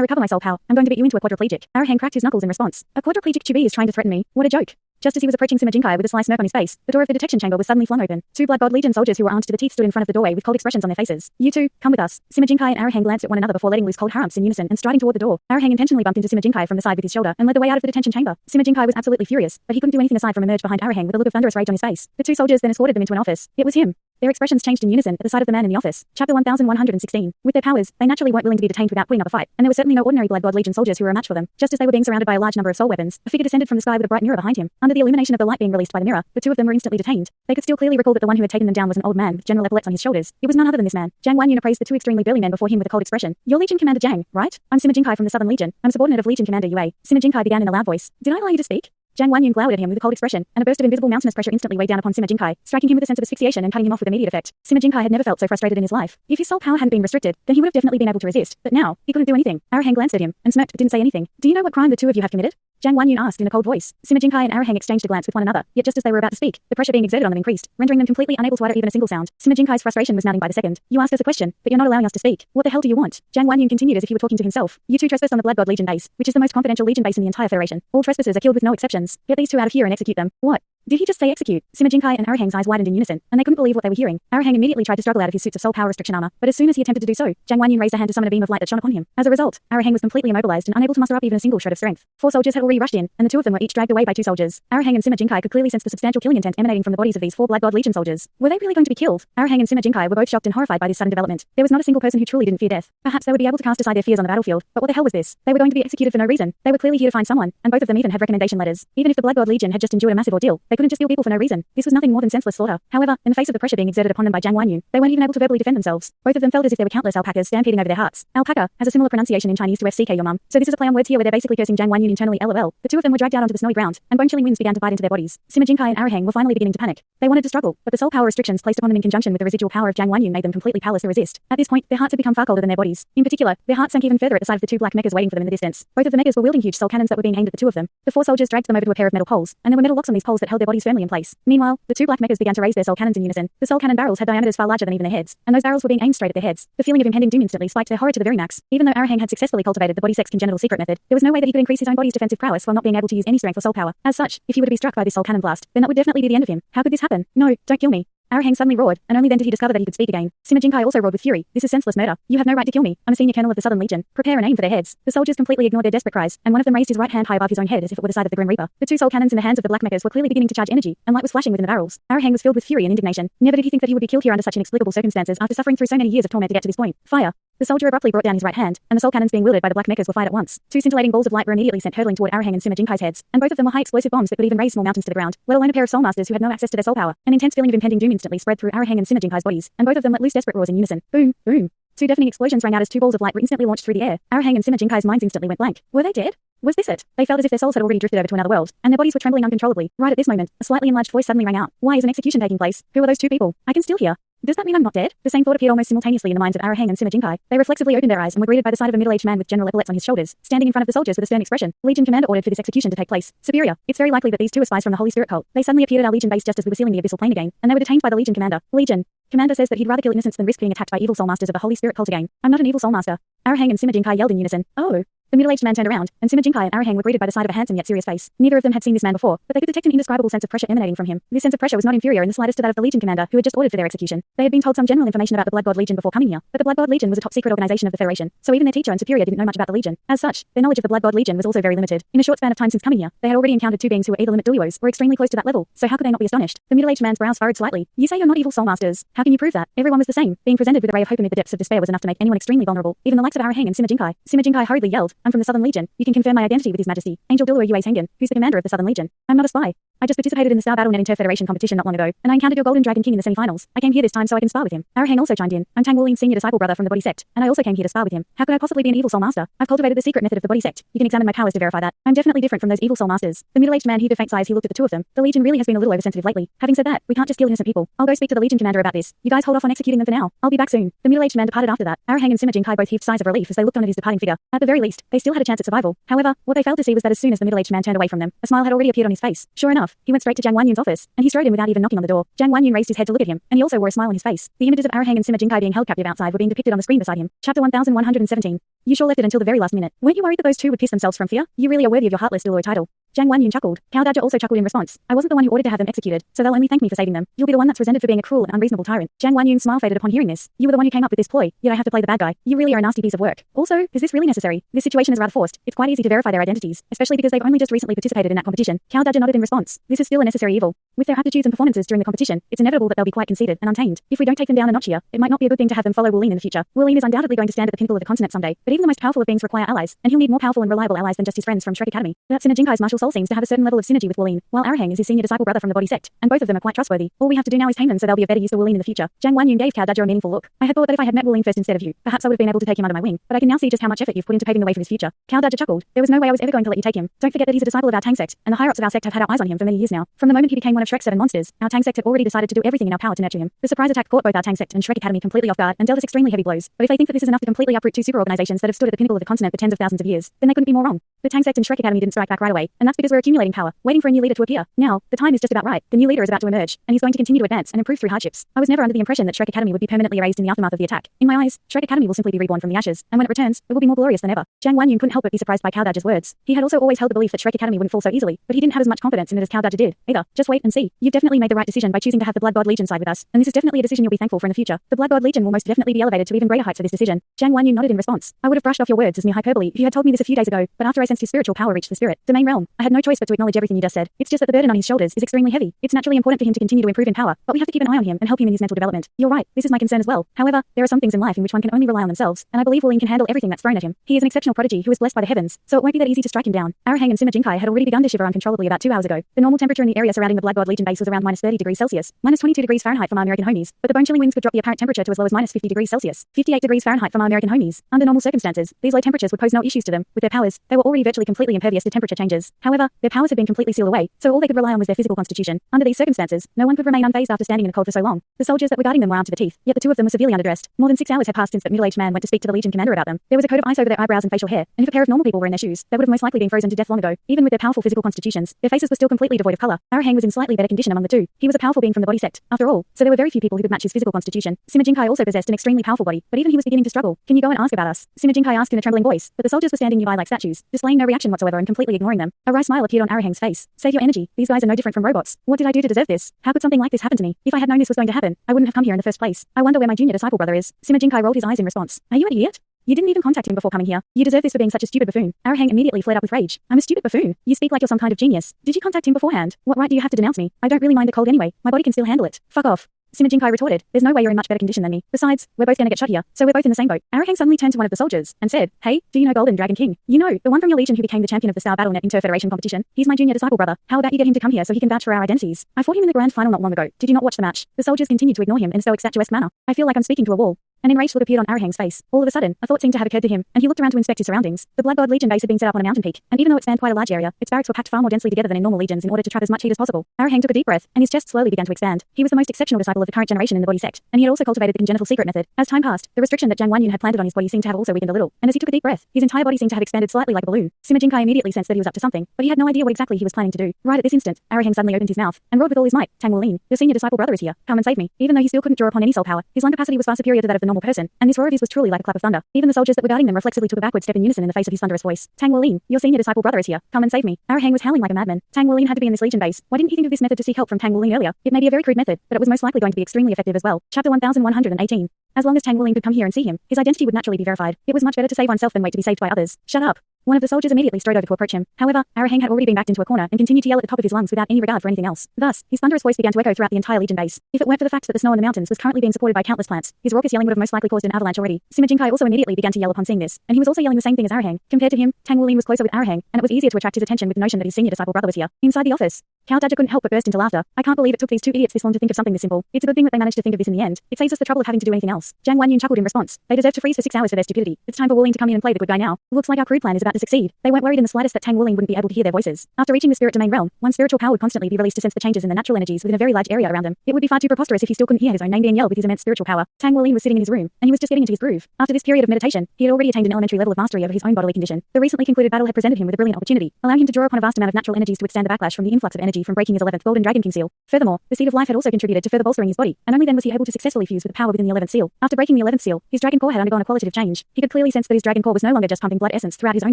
recover my soul power, I'm going to beat you into a quadriplegic. Arahang cracked his knuckles in response. A quadriplegic Chibi is trying to threaten me. What a joke. Just as he was approaching Sima Jinkai with a sly smirk on his face, the door of the detection chamber was suddenly flung open. Two Blood God Legion soldiers who were armed to the teeth stood in front of the doorway with cold expressions on their faces. You two, come with us. Sima Jinkai and Arahang glanced at one another before letting loose cold harumphs in unison and striding toward the door. Arahang intentionally bumped into Sima Jinkai from the side with his shoulder and led the way out of the detention chamber. Sima Jinkai was absolutely furious, but he couldn't do anything aside from emerge behind Arahang with a look of thunderous rage on his face. The two soldiers then escorted them into an office. It was him. Their expressions changed in unison at the sight of the man in the office. Chapter 1116. With their powers, they naturally weren't willing to be detained without putting up a fight, and there were certainly no ordinary Blood God Legion soldiers who were a match for them. Just as they were being surrounded by a large number of soul weapons, a figure descended from the sky with a bright mirror behind him. Under the illumination of the light being released by the mirror, the two of them were instantly detained. They could still clearly recall that the one who had taken them down was an old man with general epaulets on his shoulders. It was none other than this man. Jiang Wanyun appraised the two extremely burly men before him with a cold expression. You're Legion Commander Jiang, right? I'm Sima Jinkai from the Southern Legion. I'm subordinate of Legion Commander Yue. Sima Jinkai began in a loud voice. Did I allow you to speak? Jiang Wanyun glowered at him with a cold expression, and a burst of invisible mountainous pressure instantly weighed down upon Sima Jinkai, striking him with a sense of asphyxiation and cutting him off with immediate effect. Sima Jinkai had never felt so frustrated in his life. If his soul power hadn't been restricted, then he would have definitely been able to resist, but now, he couldn't do anything. Arahang glanced at him, and smirked but didn't say anything. Do you know what crime the two of you have committed? Jiang Wanyun asked in a cold voice. Sima Jinkai and Arahang exchanged a glance with one another, yet just as they were about to speak, the pressure being exerted on them increased, rendering them completely unable to utter even a single sound. Sima Jinkai's frustration was mounting by the second. You asked us a question, but you're not allowing us to speak. What the hell do you want? Jiang Wanyun continued as if he were talking to himself. You two trespass on the Blood God Legion base, which is the most confidential Legion base in the entire Federation. All trespassers are killed with no exceptions. Get these two out of here and execute them. What? Did he just say execute? Sima Jinkai and Arahang's eyes widened in unison, and they couldn't believe what they were hearing. Arahang immediately tried to struggle out of his suits of soul power restriction armor, but as soon as he attempted to do so, Jiang Wanyun raised a hand to summon a beam of light that shone upon him. As a result, Arahang was completely immobilized and unable to muster up even a single shred of strength. Four soldiers had already rushed in, and the two of them were each dragged away by two soldiers. Arahang and Sima Jinkai could clearly sense the substantial killing intent emanating from the bodies of these four Blood God Legion soldiers. Were they really going to be killed? Arahang and Sima Jinkai were both shocked and horrified by this sudden development. There was not a single person who truly didn't fear death. Perhaps they would be able to cast aside their fears on the battlefield, but what the hell was this? They were going to be executed for no reason. They were clearly here to find someone, and both of them even had recommendation letters. Even if the Blood God Legion had just endured a massive ordeal, they couldn't just kill people for no reason. This was nothing more than senseless slaughter. However, in the face of the pressure being exerted upon them by Jiang Wanyun, they weren't even able to verbally defend themselves. Both of them felt as if there were countless alpacas stampeding over their hearts. Alpaca has a similar pronunciation in Chinese to FCK your mum, so this is a play on words here where they're basically cursing Jiang Wanyun internally LOL. The two of them were dragged out onto the snowy ground, and bone-chilling winds began to bite into their bodies. Sima Jinkai and Arahang were finally beginning to panic. They wanted to struggle, but the soul power restrictions placed upon them in conjunction with the residual power of Jiang Wanyun made them completely powerless to resist. At this point, their hearts had become far colder than their bodies. In particular, their hearts sank even further at the sight of the two black mechas waiting for them in the distance. Both of the mechas were wielding huge soul cannons that were being aimed at the two of them. The four soldiers dragged them over to a pair of metal poles, and there were metal locks on these poles that held their bodies firmly in place. Meanwhile, the two black mechas began to raise their soul cannons in unison. The soul cannon barrels had diameters far larger than even their heads, and those barrels were being aimed straight at their heads. The feeling of impending doom instantly spiked their horror to the very max. Even though Arahang had successfully cultivated the body sex congenital secret method, there was no way that he could increase his own body's defensive prowess while not being able to use any strength or soul power. As such, if he were to be struck by this soul cannon blast, then that would definitely be the end of him. How could this happen? No, don't kill me. Arahang suddenly roared, and only then did he discover that he could speak again. Sima Jinkai also roared with fury. This is senseless murder. You have no right to kill me. I'm a senior colonel of the Southern Legion. Prepare and aim for their heads. The soldiers completely ignored their desperate cries, and one of them raised his right hand high above his own head as if it were the side of the Grim Reaper. The two soul cannons in the hands of the black mechas were clearly beginning to charge energy, and light was flashing within the barrels. Arahang was filled with fury and indignation. Never did he think that he would be killed here under such inexplicable circumstances after suffering through so many years of torment to get to this point. Fire. The soldier abruptly brought down his right hand, and the soul cannons being wielded by the black mechas were fired at once. Two scintillating balls of light were immediately sent hurtling toward Arahang and Sima Jinkai's heads, and both of them were high explosive bombs that could even raise small mountains to the ground, let alone a pair of soul masters who had no access to their soul power. An intense feeling of impending doom instantly spread through Arahang and Sima Jinkai's bodies, and both of them let loose desperate roars in unison. Boom, boom. Two deafening explosions rang out as two balls of light were instantly launched through the air. Arahang and Sima Jinkai's minds instantly went blank. Were they dead? Was this it? They felt as if their souls had already drifted over to another world, and their bodies were trembling uncontrollably. Right at this moment, a slightly enlarged voice suddenly rang out. Why is an execution taking place? Who are those two people? I can still hear. Does that mean I'm not dead? The same thought appeared almost simultaneously in the minds of Arahang and Sima Jinkai. They reflexively opened their eyes and were greeted by the sight of a middle-aged man with general epaulets on his shoulders, standing in front of the soldiers with a stern expression. Legion Commander ordered for this execution to take place. Superior. It's very likely that these two are spies from the Holy Spirit cult. They suddenly appeared at our Legion base just as we were sealing the abyssal plane again, and they were detained by the Legion Commander. Legion Commander says that he'd rather kill innocents than risk being attacked by evil soul masters of the Holy Spirit cult again. I'm not an evil soul master. Arahang and Sima Jinkai yelled in unison. Oh. The middle-aged man turned around, and Sima Jinkai and Arahang were greeted by the sight of a handsome yet serious face. Neither of them had seen this man before, but they could detect an indescribable sense of pressure emanating from him. This sense of pressure was not inferior in the slightest to that of the Legion commander who had just ordered for their execution. They had been told some general information about the Blood God Legion before coming here, but the Blood God Legion was a top-secret organization of the Federation, so even their teacher and superior didn't know much about the Legion. As such, their knowledge of the Blood God Legion was also very limited. In a short span of time since coming here, they had already encountered two beings who were either limit Douluos or extremely close to that level, so how could they not be astonished? The middle-aged man's brows furrowed slightly. You say you're not evil soul masters. How can you prove that? Everyone was the same. Being presented with a ray of hope amid the depths of despair was enough to make anyone extremely vulnerable, even the likes of Arahang and Sima Jinkai. Sima Jinkai hurriedly yelled, I'm from the Southern Legion. You can confirm my identity with His Majesty. Angel Douluo Yue's Hengen, who's the commander of the Southern Legion. I'm not a spy. I just participated in the Star Battlenet Inter-Federation competition not long ago, and I encountered your Golden Dragon King in the semi-finals. I came here this time so I can spar with him. Arahang also chimed in. I'm Tang Wulin's senior disciple brother from the Body Sect, and I also came here to spar with him. How could I possibly be an evil soul master? I've cultivated the secret method of the Body Sect. You can examine my powers to verify that. I'm definitely different from those evil soul masters. The middle-aged man heaved a faint sigh as he looked at the two of them. The Legion really has been a little oversensitive lately. Having said that, we can't just kill innocent people. I'll go speak to the Legion commander about this. You guys hold off on executing them for now. I'll be back soon. The middle-aged man departed after that. Arahang and Sima Jinkai both heaved sighs of relief as they looked on at his departing figure. At the very least, they still had a chance at survival. However, what they failed to see was that as soon as the middle-aged man turned away from them, a smile had already appeared on his face. Sure enough, he went straight to Jiang Wanyun's office, and he strode in without even knocking on the door. Jiang Wanyun raised his head to look at him, and he also wore a smile on his face. The images of Arahang and Sima Jinkai being held captive outside were being depicted on the screen beside him. Chapter 1117. You sure left it until the very last minute. Weren't you worried that those two would piss themselves from fear? You really are worthy of your heartless Douluo title. Jiang Wanyun chuckled. Cow Badger also chuckled in response. I wasn't the one who ordered to have them executed, so they'll only thank me for saving them. You'll be the one that's resented for being a cruel and unreasonable tyrant. Jiang Wanyun's smile faded upon hearing this. You were the one who came up with this ploy, yet I have to play the bad guy. You really are a nasty piece of work. Also, is this really necessary? This situation is rather forced. It's quite easy to verify their identities, especially because they've only just recently participated in that competition. Cow Badger nodded in response. This is still a necessary evil. With their aptitudes and performances during the competition, it's inevitable that they'll be quite conceited and untamed. If we don't take them down a notch here, it might not be a good thing to have them follow Wulin in the future. Wulin is undoubtedly going to stand at the pinnacle of the continent someday, but even the most powerful of beings require allies, and he'll need more powerful and reliable allies than just his friends from Shrek Academy. That Sima Jinkai's martial soul seems to have a certain level of synergy with Wulin, while Arahang is his senior disciple brother from the Body Sect, and both of them are quite trustworthy. All we have to do now is tame them so they'll be of better use to Wulin in the future. Jiang Wanyun gave Cow Badger a meaningful look. I had thought that if I had met Wulin first instead of you, perhaps I would have been able to take him under my wing, but I can now see just how much effort you've put into paving the way for his future. Cow Badger chuckled. There was no way I was ever going to let you take him. Don't forget that he's a disciple of our Tang Sect, and the higher-ups of our sect have had our eyes on him for many years now. From the moment he became one of Shrek's 7 monsters, our Tang Sect had already decided to do everything in our power to nurture him. The surprise attack caught both our Tang Sect and Shrek Academy completely off guard and dealt us extremely heavy blows. But if they think that this is enough to completely uproot two super organizations that have stood at the pinnacle of the continent for tens of thousands of years, then they couldn't be more wrong. The Tang Sect and Shrek Academy didn't strike back right away, and that's because we're accumulating power, waiting for a new leader to appear. Now, the time is just about right. The new leader is about to emerge, and he's going to continue to advance and improve through hardships. I was never under the impression that Shrek Academy would be permanently erased in the aftermath of the attack. In my eyes, Shrek Academy will simply be reborn from the ashes, and when it returns, it will be more glorious than ever. Jiang Wanyun couldn't help but be surprised by Cow Badger's words. He had also always held the belief that Shrek Academy wouldn't fall so easily, but he didn't have as much confidence in it as Cow Badger did, either. Just wait and see. You've definitely made the right decision by choosing to have the Blood God Legion side with us, and this is definitely a decision you'll be thankful for in the future. The Blood God Legion will most definitely be elevated to even greater heights for this decision. Jiang Wanyun nodded in response. I would have brushed off your words as mere hyperbole if you had told me this a few days ago, but after I sensed his spiritual power reach the spirit domain realm, I had no choice but to acknowledge everything you just said. It's just that the burden on his shoulders is extremely heavy. It's naturally important for him to continue to improve in power, but we have to keep an eye on him and help him in his mental development. You're right, this is my concern as well. However, there are some things in life in which one can only rely on themselves, and I believe Wulin can handle everything that's thrown at him. He is an exceptional prodigy who is blessed by the heavens, so it won't be that easy to strike him down. Arahang and Sima Jinkai had already begun to shiver uncontrollably about 2 hours ago. The normal temperature in the area surrounding the Blood God Legion base was around -30 degrees Celsius, -22 degrees Fahrenheit from our American homies, but the bone-chilling winds could drop the apparent temperature to as low as -50 degrees Celsius, 58 degrees Fahrenheit from our American homies. Under normal circumstances, these low temperatures would pose no issues to them. With their powers, they were already virtually completely impervious to temperature changes. However, their powers had been completely sealed away, so all they could rely on was their physical constitution. Under these circumstances, no one could remain unfazed after standing in the cold for so long. The soldiers that were guarding them were armed to the teeth, yet the two of them were severely underdressed. More than 6 hours had passed since that middle-aged man went to speak to the Legion commander about them. There was a coat of ice over their eyebrows and facial hair, and if a pair of normal people were in their shoes, they would have most likely been frozen to death long ago. Even with their powerful physical constitutions, their faces were still completely devoid of color. Arahang was in slightly better condition among the two. He was a powerful being from the Body Sect, after all, so there were very few people who could match his physical constitution. Sima Jinkai also possessed an extremely powerful body, but even he was beginning to struggle. Can you go and ask about us? Sima Jinkai asked in a trembling voice, but the soldiers were standing nearby like statues, displaying no reaction whatsoever and completely ignoring them. A wry smile appeared on Arahang's face. Save your energy. These guys are no different from robots. What did I do to deserve this? How could something like this happen to me? If I had known this was going to happen, I wouldn't have come here in the first place. I wonder where my junior disciple brother is. Sima Jinkai rolled his eyes in response. Are you an idiot? You didn't even contact him before coming here. You deserve this for being such a stupid buffoon. Arahang immediately flared up with rage. I'm a stupid buffoon. You speak like you're some kind of genius. Did you contact him beforehand? What right do you have to denounce me? I don't really mind the cold anyway. My body can still handle it. Fuck off. Sima Jinkai retorted, there's no way you're in much better condition than me. Besides, we're both gonna get shot here, so we're both in the same boat. Arahang suddenly turned to one of the soldiers and said, hey, do you know Golden Dragon King? You know, the one from your legion who became the champion of the Star Battlenet Inter-Federation competition. He's my junior disciple brother. How about you get him to come here so he can vouch for our identities? I fought him in the grand final not long ago. Did you not watch the match? The soldiers continued to ignore him in a stoic statuesque manner. I feel like I'm speaking to a wall. An enraged look appeared on Arahang's face. All of a sudden, a thought seemed to have occurred to him, and he looked around to inspect his surroundings. The Blood God Legion base had been set up on a mountain peak, and even though it spanned quite a large area, its barracks were packed far more densely together than in normal legions in order to trap as much heat as possible. Arahang took a deep breath, and his chest slowly began to expand. He was the most exceptional disciple of the current generation in the Body Sect, and he had also cultivated the congenital secret method. As time passed, the restriction that Jiang Wanyun had planted on his body seemed to have also weakened a little, and as he took a deep breath, his entire body seemed to have expanded slightly like a balloon. Sima Jinkai immediately sensed that he was up to something, but he had no idea what exactly he was planning to do. Right at this instant, Arahang suddenly opened his mouth and roared with all his might, Tang Wulin, your senior disciple brother is here. Come and save me. Even though he still couldn't draw upon any soul power, his lung capacity was far superior to that of the normal person, and this roar of his was truly like a clap of thunder. Even the soldiers that were guarding them reflexively took a backward step in unison in the face of his thunderous voice. Tang Wolin, your senior disciple brother is here. Come and save me. Arahang was howling like a madman. Tang Wolin had to be in this legion base. Why didn't he think of this method to seek help from Tang Wolin earlier? It may be a very crude method, but it was most likely going to be extremely effective as well. Chapter 1118. As long as Tang Wolin could come here and see him, his identity would naturally be verified. It was much better to save oneself than wait to be saved by others. Shut up. One of the soldiers immediately strode over to approach him. However, Arahang had already been backed into a corner and continued to yell at the top of his lungs without any regard for anything else. Thus, his thunderous voice began to echo throughout the entire legion base. If it weren't for the fact that the snow on the mountains was currently being supported by countless plants, his raucous yelling would have most likely caused an avalanche already. Sima Jinkai also immediately began to yell upon seeing this, and he was also yelling the same thing as Arahang. Compared to him, Tang Wolin was closer with Arahang, and it was easier to attract his attention with the notion that his senior disciple brother was here. Inside the office, Cao Daja couldn't help but burst into laughter. I can't believe it took these two idiots this long to think of something this simple. It's a good thing that they managed to think of this in the end. It saves us the trouble of having to do anything else. Zhang Wanyun chuckled in response. They deserve to freeze for 6 hours for their stupidity. It's time for Wolin to come in and play the good guy now. Looks like our crude plan is about to succeed. They weren't worried in the slightest that Tang Wolin wouldn't be able to hear their voices. After reaching the spirit domain realm, one spiritual power would constantly be released to sense the changes in the natural energies within a very large area around them. It would be far too preposterous if he still couldn't hear his own name being yelled with his immense spiritual power. Tang Wolin was sitting in his room, and he was just getting into his groove. After this period of meditation, he had already attained an elementary level of mastery over his own bodily condition. The recently concluded battle had presented him with a brilliant opportunity, allowing him to draw upon a vast amount of natural energies to withstand the backlash from the influx of energy from breaking his 11th golden dragon king seal. Furthermore, the seed of life had also contributed to further bolstering his body, and only then was he able to successfully fuse with the power within the 11th seal. After breaking the 11th seal, his dragon core had undergone a qualitative change. He could clearly sense that his dragon core was no longer just pumping blood essence throughout his own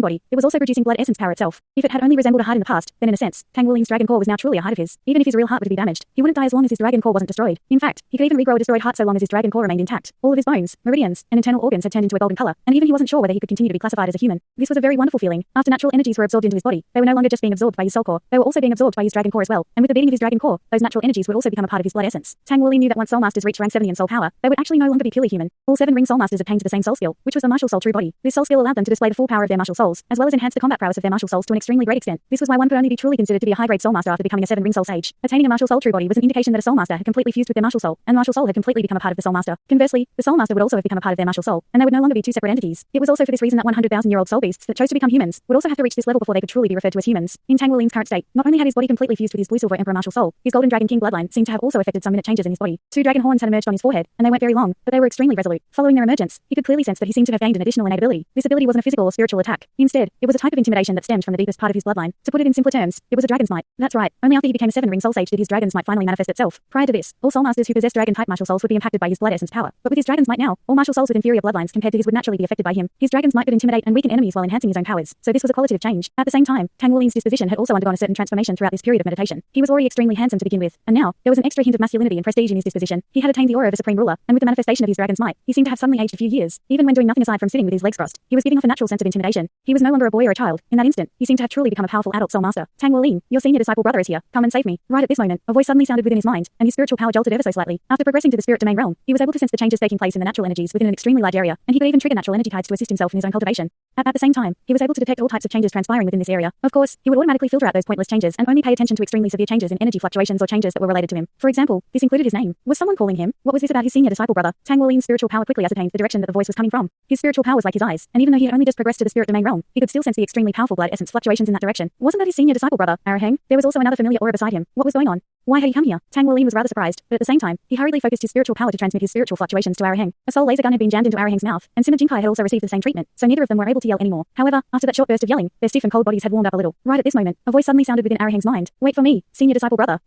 body, it was also producing blood essence power itself. If it had only resembled a heart in the past, then in a sense, Tang Wolin's dragon core was now truly a heart of his. Even if his real heart were to be damaged, he wouldn't die as long as his dragon core wasn't destroyed. In fact, he could even regrow a destroyed heart so long as his dragon core remained intact. All of his bones, meridians, and internal organs had turned into a golden color, and even he wasn't sure whether he could continue to be classified as a human. This was a very wonderful feeling. After natural energies were absorbed into his body, they were no longer just being absorbed by his soul core, they were also being absorbed by his dragon core as well. And with the beating of his dragon core, those natural energies would also become a part of his blood essence. Tang Wolin knew that once soul masters reached rank 70 in soul power, they would actually no longer be purely human. All 7 ring soul masters obtained the same soul skill, which was the martial soul true body. This soul skill allowed them to display the full power of their martial souls, as well as enhance the combat prowess of their martial souls to an extremely great extent. This was why one could only be truly considered to be a high-grade soul master after becoming a 7 ring soul sage. Attaining a martial soul true body was an indication that a soul master had completely fused with their martial soul, and martial soul had completely become a part of the soul master. Conversely, the soul master would also have become a part of their martial soul, and they would no longer be 2 separate entities. It was also for this reason that 100,000-year-old soul beasts that chose to become humans would also have to reach this level before they could truly be referred to as humans. In Tang Wolin's current state, not only had his body completely fused with his blue silver emperor martial soul, his golden dragon king bloodline seemed to have also affected some minute changes in his body. 2 dragon horns had emerged on his forehead, and they weren't very long, but they were extremely resolute. Following their emergence, he could clearly sense that he seemed to have gained an additional innate ability. This ability wasn't a physical or spiritual attack. Instead, it was a type of intimidation that stemmed from the deepest part of his bloodline. To put it in simpler terms, it was a dragon's might. That's right. Only after he became a 7 ring soul sage did his dragon's might finally manifest itself. Prior to this, all soul masters who possessed dragon type martial souls would be impacted by his blood essence power. But with his dragon's might now, all martial souls with inferior bloodlines compared to his would naturally be affected by him. His dragon's might could intimidate and weaken enemies while enhancing his own powers. So this was a qualitative change. At the same time, Tang Wolin's disposition had also undergone a certain transformation throughout this period of meditation. He was already extremely handsome to begin with, and now there was an extra hint of masculinity and prestige in his disposition. He had attained the aura of a supreme ruler, and with the manifestation of his dragon's might, he seemed to have suddenly aged a few years. Even when doing nothing aside from sitting with his legs crossed, he was giving off a natural sense of intimidation. He was no longer a boy or a child. In that instant, he seemed to have truly become a powerful adult soul master. Tang Wolin, your senior disciple brother is here. Come and save me. Right at this moment, a voice suddenly sounded within his mind, and his spiritual power jolted ever so slightly. After progressing to the spirit domain realm, he was able to sense the changes taking place in the natural energies within an extremely large area, and he could even trigger natural energy tides to assist himself in his own cultivation. At the same time, he was able to detect all types of changes transpiring within this area. Of course, he would automatically filter out those pointless changes and only pay attention to extremely severe changes in energy fluctuations or changes that were related to him. For example, this included his name. Was someone calling him? What was this about his senior disciple brother? Tang Wolin's spiritual power quickly ascertained the direction that the voice was coming from. His spiritual power was like his eyes, and even though he had only just progressed to the spirit domain realm, he could still sense the extremely powerful blood essence fluctuations in that direction. Wasn't that his senior disciple brother, Arahang? There was also another familiar aura beside him. What was going on? Why had he come here? Tang Wolin was rather surprised, but at the same time, he hurriedly focused his spiritual power to transmit his spiritual fluctuations to Arahang. A soul laser gun had been jammed into Arahang's mouth, and Sima Jinkai had also received the same treatment, so neither of them were able to yell anymore. However, after that short burst of yelling, their stiff and cold bodies had warmed up a little. Right at this moment, a voice suddenly sounded within Arahang's mind. Wait for me, senior disciple brother.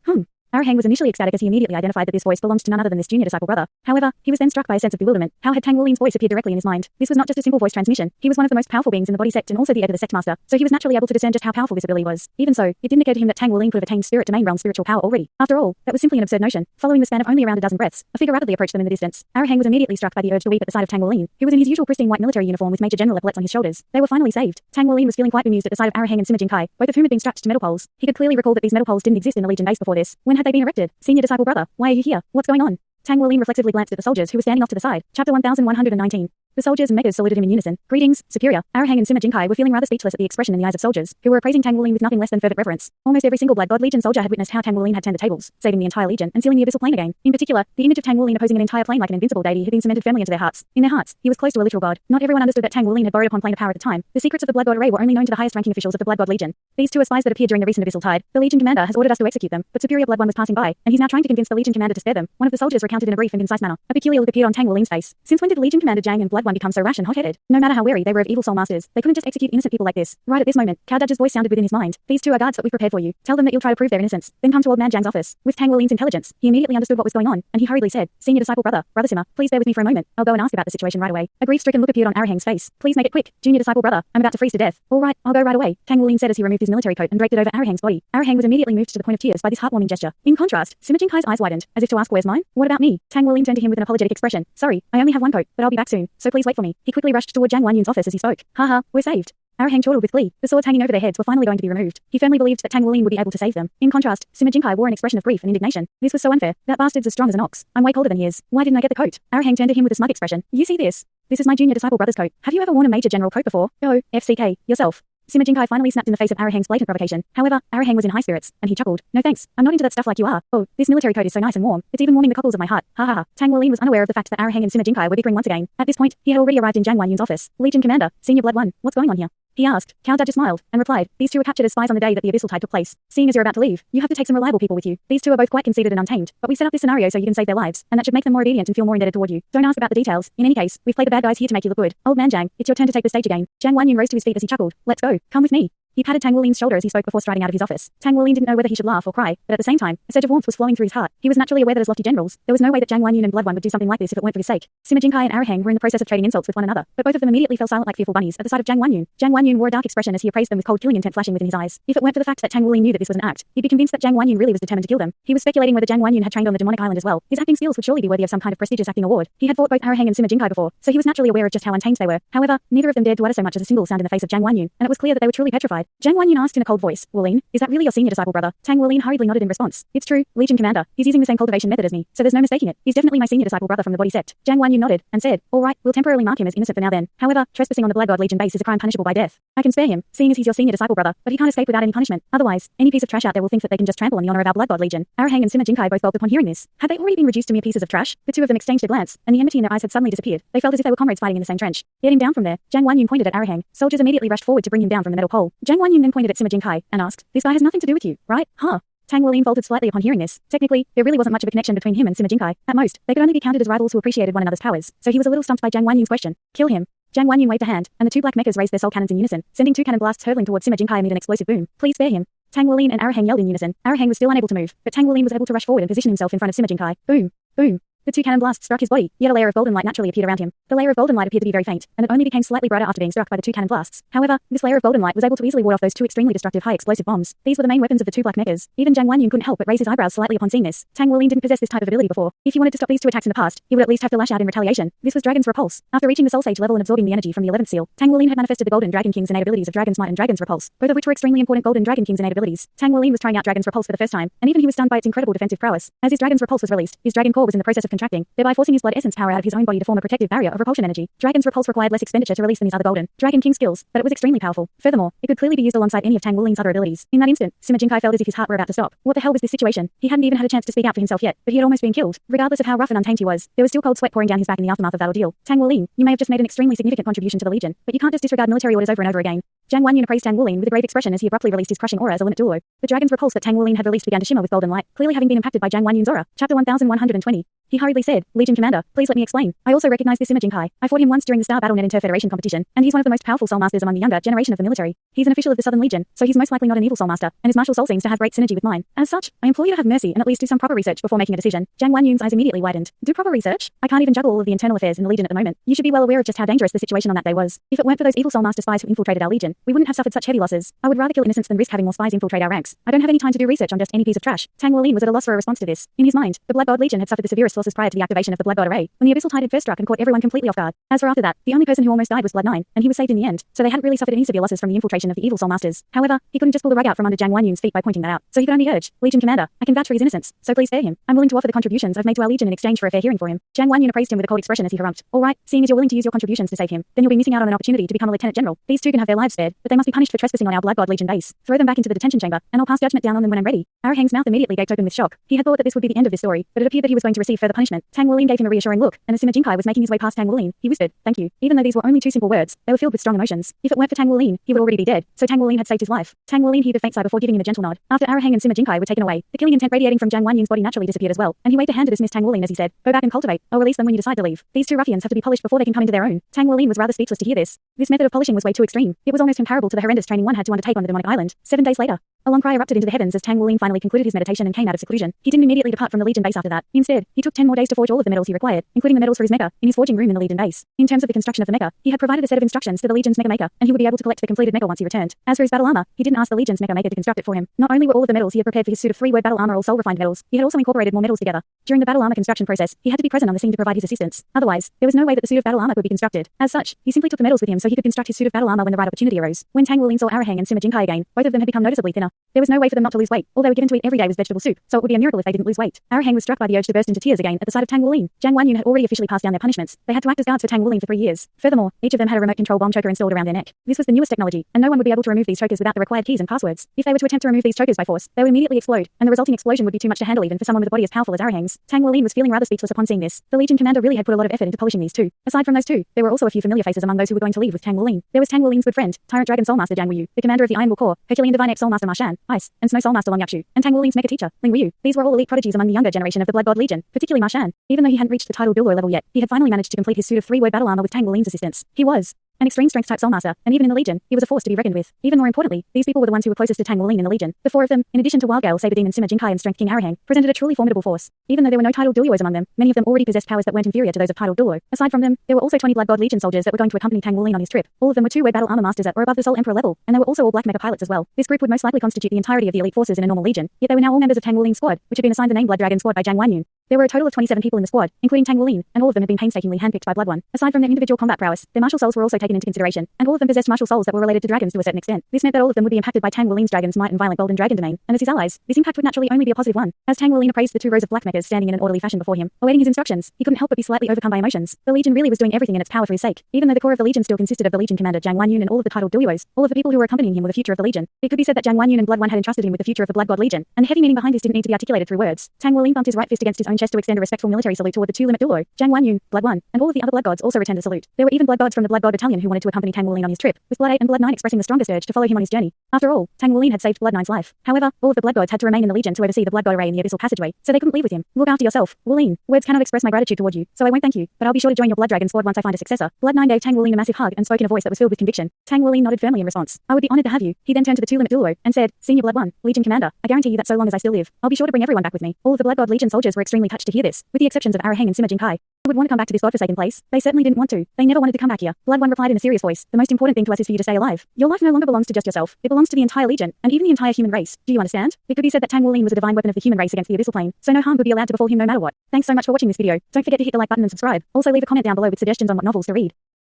Arahang was initially ecstatic as he immediately identified that this voice belonged to none other than this junior disciple brother. However, he was then struck by a sense of bewilderment. How had Tang Wolin's voice appeared directly in his mind? This was not just a simple voice transmission. He was one of the most powerful beings in the body sect and also the heir to the sect master, so he was naturally able to discern just how powerful this ability was. Even so, it didn't occur to him that Tang Wolin could have attained spirit domain realm spiritual power already. After all, that was simply an absurd notion. Following the span of only around a dozen breaths, a figure rapidly approached them in the distance. Arahang was immediately struck by the urge to weep at the sight of Tang Wolin, who was in his usual pristine white military uniform with Major General epaulets on his shoulders. They were finally saved. Tang Wolin was feeling quite bemused at the sight of Arahang and Sima Jinkai, both of whom had been strapped to metal poles. He could clearly recall that these metal poles didn't exist in the Legion base before this. When had they been erected? Senior disciple brother, why are you here? What's going on? Tang Wolin reflexively glanced at the soldiers who were standing off to the side. Chapter 1119. The soldiers and megas saluted him in unison. Greetings, superior. Arahang and Sima Jinkai were feeling rather speechless at the expression in the eyes of soldiers, who were appraising Tang Wolin with nothing less than fervent reverence. Almost every single Blood God Legion soldier had witnessed how Tang Wolin had turned the tables, saving the entire legion and sealing the abyssal plane again. In particular, the image of Tang Wolin opposing an entire plane like an invincible deity had been cemented firmly into their hearts. In their hearts, he was close to a literal god. Not everyone understood that Tang Wolin had borrowed upon plane of power at the time. The secrets of the Blood God array were only known to the highest ranking officials of the Blood God Legion. These 2 are spies that appeared during the recent abyssal tide. The Legion commander has ordered us to execute them, but Superior Blood One was passing by, and he's now trying to convince the Legion commander to spare them. One of the soldiers recounted in a brief and concise manner. A peculiar look appeared on Tang Wolin's face. Since when did Legion Commander Zhang and Blood Blood One become so rash and hot-headed? No matter how wary they were of evil soul masters, they couldn't just execute innocent people like this. Right at this moment, Cao Judge's voice sounded within his mind. These two are guards that we prepared for you. Tell them that you'll try to prove their innocence. Then come to old man Zhang's office. With Tang Wulin's intelligence, he immediately understood what was going on, and he hurriedly said, Senior disciple brother Sima, please bear with me for a moment. I'll go and ask about the situation right away. A grief-stricken look appeared on Arahang's face. Please make it quick. Junior disciple brother, I'm about to freeze to death. All right, I'll go right away, Tang Wulin said as he removed his military coat and draped it over Arahang's body. Arahang was immediately moved to the point of tears by this heartwarming gesture. In contrast, Sima Jingkai's eyes widened, as if to ask, where's mine? What about me? Tang Wulin turned to him with an apologetic expression. Sorry, I only have one coat, but I'll be back soon, so please wait for me. He quickly rushed toward Zhang Wanyun's office as he spoke. Haha, we're saved. Arahang chortled with glee. The swords hanging over their heads were finally going to be removed. He firmly believed that Tang Wulin would be able to save them. In contrast, Sima Jingkai wore an expression of grief and indignation. This was so unfair. That bastard's as strong as an ox. I'm way colder than he is. Why didn't I get the coat? Arahang turned to him with a smug expression. You see this? This is my junior disciple brother's coat. Have you ever worn a major general coat before? Oh, FCK, yourself. Sima Jingkai finally snapped in the face of Arahang's blatant provocation. However, Arahang was in high spirits, and he chuckled. No thanks, I'm not into that stuff like you are. Oh, this military coat is so nice and warm. It's even warming the cockles of my heart. Ha ha ha. Tang Wulin was unaware of the fact that Arahang and Sima Jingkai were bickering once again. At this point, he had already arrived in Zhang Wanyun's office. Legion Commander, Senior Blood One, what's going on here? He asked. Cao Judge smiled, and replied, these two were captured as spies on the day that the Abyssal Tide took place. Seeing as you're about to leave, you have to take some reliable people with you. These two are both quite conceited and untamed, but we set up this scenario so you can save their lives, and that should make them more obedient and feel more indebted toward you. Don't ask about the details. In any case, we've played the bad guys here to make you look good. Old man Zhang, it's your turn to take the stage again. Zhang Wanyun rose to his feet as he chuckled. Let's go. Come with me. He patted Tang Wulin's shoulder as he spoke before striding out of his office. Tang Wulin didn't know whether he should laugh or cry, but at the same time, a surge of warmth was flowing through his heart. He was naturally aware that as lofty generals, there was no way that Zhang Wanyun and Blood One would do something like this if it weren't for his sake. Sima Jingkai and Arahang were in the process of trading insults with one another, but both of them immediately fell silent like fearful bunnies at the sight of Zhang Wanyun. Zhang Wanyun wore a dark expression as he appraised them with cold killing intent flashing within his eyes. If it weren't for the fact that Tang Wulin knew that this was an act, he'd be convinced that Zhang Wanyun really was determined to kill them. He was speculating whether Zhang Wanyun had trained on the demonic island as well. His acting skills would surely be worthy of some kind of prestigious acting award. He had fought both Arahang and Sima Jingkai before, so he was naturally aware of just how untamed they were. However, neither of them dared to utter so much as a single sound in the face of Zhang Wanyun, and it was clear that they were truly petrified. Zhang Wanyun asked in a cold voice, Wulin, is that really your senior disciple brother? Tang Wulin hurriedly nodded in response. It's true, Legion Commander. He's using the same cultivation method as me, so there's no mistaking it. He's definitely my senior disciple brother from the body sept. Zhang Wanyun nodded and said, all right, we'll temporarily mark him as innocent for now then. However, trespassing on the Blood God Legion base is a crime punishable by death. I can spare him, seeing as he's your senior disciple brother, but he can't escape without any punishment. Otherwise, any piece of trash out there will think that they can just trample on the honor of our Blood God Legion. Arahang and Sima Jingkai both gulped upon hearing this. Had they already been reduced to mere pieces of trash? The two of them exchanged a glance, and the enmity in their eyes had suddenly disappeared. They felt as if they were comrades fighting in the same trench. Get him down from there. Zhang Wanyun pointed at Arahang. Soldiers immediately rushed forward to bring him down from the metal pole. Zhang Wanyun then pointed at Sima Jingkai and asked, this guy has nothing to do with you, right? Huh? Tang Wulin faltered slightly upon hearing this. Technically, there really wasn't much of a connection between him and Sima Jingkai. At most, they could only be counted as rivals who appreciated one another's powers, so he was a little stumped by Zhang Wanyun's question. Kill him. Zhang Wanyun waved a hand, and the two black mechas raised their soul cannons in unison, sending two cannon blasts hurtling towards Sima Jingkai amid an explosive boom. Please spare him. Tang Wulin and Arahang yelled in unison. Arahang was still unable to move, but Tang Wulin was able to rush forward and position himself in front of Sima Jingkai. Boom. Boom. The two cannon blasts struck his body, yet a layer of golden light naturally appeared around him. The layer of golden light appeared to be very faint, and it only became slightly brighter after being struck by the two cannon blasts. However, this layer of golden light was able to easily ward off those two extremely destructive high explosive bombs. These were the main weapons of the two black mechas. Even Zhang Wanyun couldn't help but raise his eyebrows slightly upon seeing this. Tang Wulin didn't possess this type of ability before. If he wanted to stop these two attacks in the past, he would at least have to lash out in retaliation. This was Dragon's Repulse. After reaching the Soul Sage level and absorbing the energy from the 11th seal, Tang Wulin had manifested the Golden Dragon King's innate abilities of Dragon's Might and Dragon's Repulse, both of which were extremely important Golden Dragon King's innate abilities. Tang Wulin was trying out Dragon's Repulse for the first time, and even he was stunned by its incredible defensive prowess. As his Dragon's Repulse was released, his Dragon Core was in the process of contracting, thereby forcing his blood essence power out of his own body to form a protective barrier of repulsion energy. Dragon's Repulse required less expenditure to release than his other Golden Dragon King skills, but it was extremely powerful. Furthermore, it could clearly be used alongside any of Tang Wulin's other abilities. In that instant, Sima Jingkai felt as if his heart were about to stop. What the hell was this situation? He hadn't even had a chance to speak out for himself yet, but he had almost been killed. Regardless of how rough and untamed he was, there was still cold sweat pouring down his back in the aftermath of that ordeal. Tang Wulin, you may have just made an extremely significant contribution to the Legion, but you can't just disregard military orders over and over again. Zhang Wanyun appraised Tang Wulin with a grave expression as he abruptly released his crushing aura as a limit Douluo. The Dragon's Repulse that Tang Wulin had released began to shimmer with golden light, clearly having been impacted by Zhang Wanyun's aura. Chapter 1120. He hurriedly said, Legion Commander, please let me explain. I also recognize this Sima Jingkai. I fought him once during the Star Battle.net Inter-Federation competition, and he's one of the most powerful soul masters among the younger generation of the military. He's an official of the Southern Legion, so he's most likely not an evil soul master, and his martial soul seems to have great synergy with mine. As such, I implore you to have mercy and at least do some proper research before making a decision. Zhang Wanyun's eyes immediately widened. Do proper research? I can't even juggle all of the internal affairs in the Legion at the moment. You should be well aware of just how dangerous the situation on that day was. If it weren't for those evil soul master spies who infiltrated our Legion, we wouldn't have suffered such heavy losses. I would rather kill innocents than risk having more spies infiltrate our ranks. I don't have any time to do research on just any piece of trash. Tang Wulin was at a loss for a response to this. In his mind, the Blood God Legion had suffered the severest losses prior to the activation of the Blood God Array, when the Abyssal Tide had first struck and caught everyone completely off guard. As for after that, the only person who almost died was Blood 9, and he was saved in the end, so they hadn't really suffered any severe losses from the infiltration of the evil soul masters. However, he couldn't just pull the rug out from under Zhang Wanyun's feet by pointing that out, so he could only urge, Legion Commander, I can vouch for his innocence, so please spare him. I'm willing to offer the contributions I've made to our Legion in exchange for a fair hearing for him. Zhang Wanyun appraised him with a cold expression as he harumphed. All right, seeing as you're willing to use your contributions to save him, then you'll be missing out on an opportunity to become a lieutenant general. These two can have their lives spared, but they must be punished for trespassing on our Blood God Legion base. Throw them back into the detention chamber, and I'll pass judgment down on them when I'm ready. Arahang's mouth immediately gaped open with shock. He had thought that this would be the end of this story, but it appeared that he was going to receive further punishment. Tang Wulin gave him a reassuring look, and as Sima Jingkai was making his way past Tang Wulin, he whispered, thank you. Even though these were only two simple words, they were filled with strong emotions. If it weren't for Tang Wulin, he would already be dead. dead, so Tang Wuling had saved his life. Tang Wuling heaved a faint sigh before giving him a gentle nod. After Arahang and Sima Jinkai were taken away, the killing intent radiating from Jiang Wanyun's body naturally disappeared as well, and he waved a hand to dismiss Tang Wuling as he said, "Go back and cultivate. I'll release them when you decide to leave. These two ruffians have to be polished before they can come into their own." Tang Wuling was rather speechless to hear this. This method of polishing was way too extreme. It was almost comparable to the horrendous training one had to undertake on the demonic island. 7 days later, a long cry erupted into the heavens as Tang Wuling finally concluded his meditation and came out of seclusion. He didn't immediately depart from the Legion base after that. Instead, he took 10 more days to forge all of the metals he required, including the metals for his mecha, in his forging room in the Legion base. In terms of the construction of the mecha, he had provided a set of instructions to the Legion's mecha maker, and he would be able to collect the completed mecha once he returned. As for his battle armor, he didn't ask the Legion's mecha maker to construct it for him. Not only were all of the metals he had prepared for his suit of 3-word battle armor all soul-refined metals, he had also incorporated more metals together. During the battle armor construction process, he had to be present on the scene to provide his assistance. Otherwise, there was no way that the suit of battle armor could be constructed. As such, he simply took the metals with him so he could construct his suit of battle armor when the right opportunity arose. When Tang Wuling saw Arahang and Sima Jinkai again, both of them had become noticeably thinner. There was no way for them not to lose weight. All they were given to eat every day was vegetable soup, so it would be a miracle if they didn't lose weight. Arahang was struck by the urge to burst into tears again at the sight of Tang Wuling. Jiang Wanyun had already officially passed down their punishments. They had to act as guards for Tang Wuling for 3 years. Furthermore, each of them had a remote control bomb choker installed around their neck. This was the newest technology, and no one would be able to remove these chokers without the required keys and passwords. If they were to attempt to remove these chokers by force, they would immediately explode, and the resulting explosion would be too much to handle even for someone with a body as powerful as Arahang's. Tang Wuling was feeling rather speechless upon seeing this. The Legion commander really had put a lot of effort into polishing these two. Aside from those two, there were also a few familiar faces among those who were going to leave with Tang Wuling. There was Tang Wuling's good friend, Tyrant Dragon Soulmaster Jiang Wuyu, the commander of the Iron Will Corps, Herculean Divine X Soulmaster Ma Shan, Ice, and Snow Soulmaster Long Yakshu, and Tang Wuling's mecha teacher, Ling Wuyu. These were all elite prodigies among the younger generation of the Blood God Legion, particularly Ma Shan. Even though he hadn't reached the title Douluo level yet, he had finally managed to complete his suit of 3-word battle armor with Tang Wuling's assistance. He was an extreme strength type soulmaster, and even in the Legion, he was a force to be reckoned with. Even more importantly, these people were the ones who were closest to Tang Wuling in the Legion. The 4 of them, in addition to Wild Gale, Saber Demon Sima Jinkai and Strength King Arahang, presented a truly formidable force. Even though there were no titled Douluos among them, many of them already possessed powers that weren't inferior to those of titled Douluo. Aside from them, there were also 20 Blood God Legion soldiers that were going to accompany Tang Wuling on his trip. All of them were 2-word battle armor masters at or above the Soul Emperor level, and they were also all black mecha pilots as well. This group would most likely constitute the entirety of the elite forces in a normal Legion, yet they were now all members of Tang Wuling's squad, which had been assigned the name Blood Dragon Squad by Jiang Wanyun. There were a total of 27 people in the squad, including Tang Wuling, and all of them had been painstakingly handpicked by Blood One. Aside from their individual combat prowess, their martial souls were also taken into consideration, and all of them possessed martial souls that were related to dragons to a certain extent. This meant that all of them would be impacted by Tang Wuling's dragon's might and violent golden dragon domain, and as his allies, this impact would naturally only be a positive one. As Tang Wuling appraised the 2 rows of black mechas standing in an orderly fashion before him, awaiting his instructions, he couldn't help but be slightly overcome by emotions. The Legion really was doing everything in its power for his sake. Even though the core of the Legion still consisted of the Legion commander Jiang Wanyun and all of the titled Douluos, all of the people who were accompanying him were the future of the Legion. It could be said that Jiang Wanyun and Blood One had entrusted him with the future of the Blood God Legion, and the heavy meaning behind this didn't need to be articulated through words. Tang Wuling bumped his right fist against his own chest to extend a respectful military salute toward the 2 limit Douluo. Jiang Wanyun, Blood One, and all of the other Blood Gods also returned the salute. There were even Blood Gods from the Blood God Battalion who wanted to accompany Tang Wuling on his trip, with Blood 8 and Blood 9 expressing the strongest urge to follow him on his journey. After all, Tang Wuling had saved Blood 9's life. However, all of the Blood Gods had to remain in the Legion to oversee the Blood God array in the abyssal passageway, so they couldn't leave with him. Look after yourself, Wuling. Words cannot express my gratitude toward you, so I won't thank you, but I'll be sure to join your Blood Dragon squad once I find a successor. Blood 9 gave Tang Wuling a massive hug and spoke in a voice that was filled with conviction. Tang Wuling nodded firmly in response. I would be honored to have you. He then turned to the 2 limit Douluo and said, Senior Blood 1, Legion Commander, I guarantee you that so long as I still live, I'll be sure to bring everyone back with me. All of the Blood God Legion soldiers were extremely touched to hear this, with the exceptions of Arahang and Sima Jinkai. Who would want to come back to this godforsaken place? They certainly didn't want to. They never wanted to come back here. Blood One replied in a serious voice, the most important thing to us is for you to stay alive. Your life no longer belongs to just yourself. It belongs to the entire Legion, and even the entire human race. Do you understand? It could be said that Tang Wuling was a divine weapon of the human race against the abyssal plane, so no harm could be allowed to befall him no matter what. Thanks so much for watching this video. Don't forget to hit the like button and subscribe. Also leave a comment down below with suggestions on what novels to read.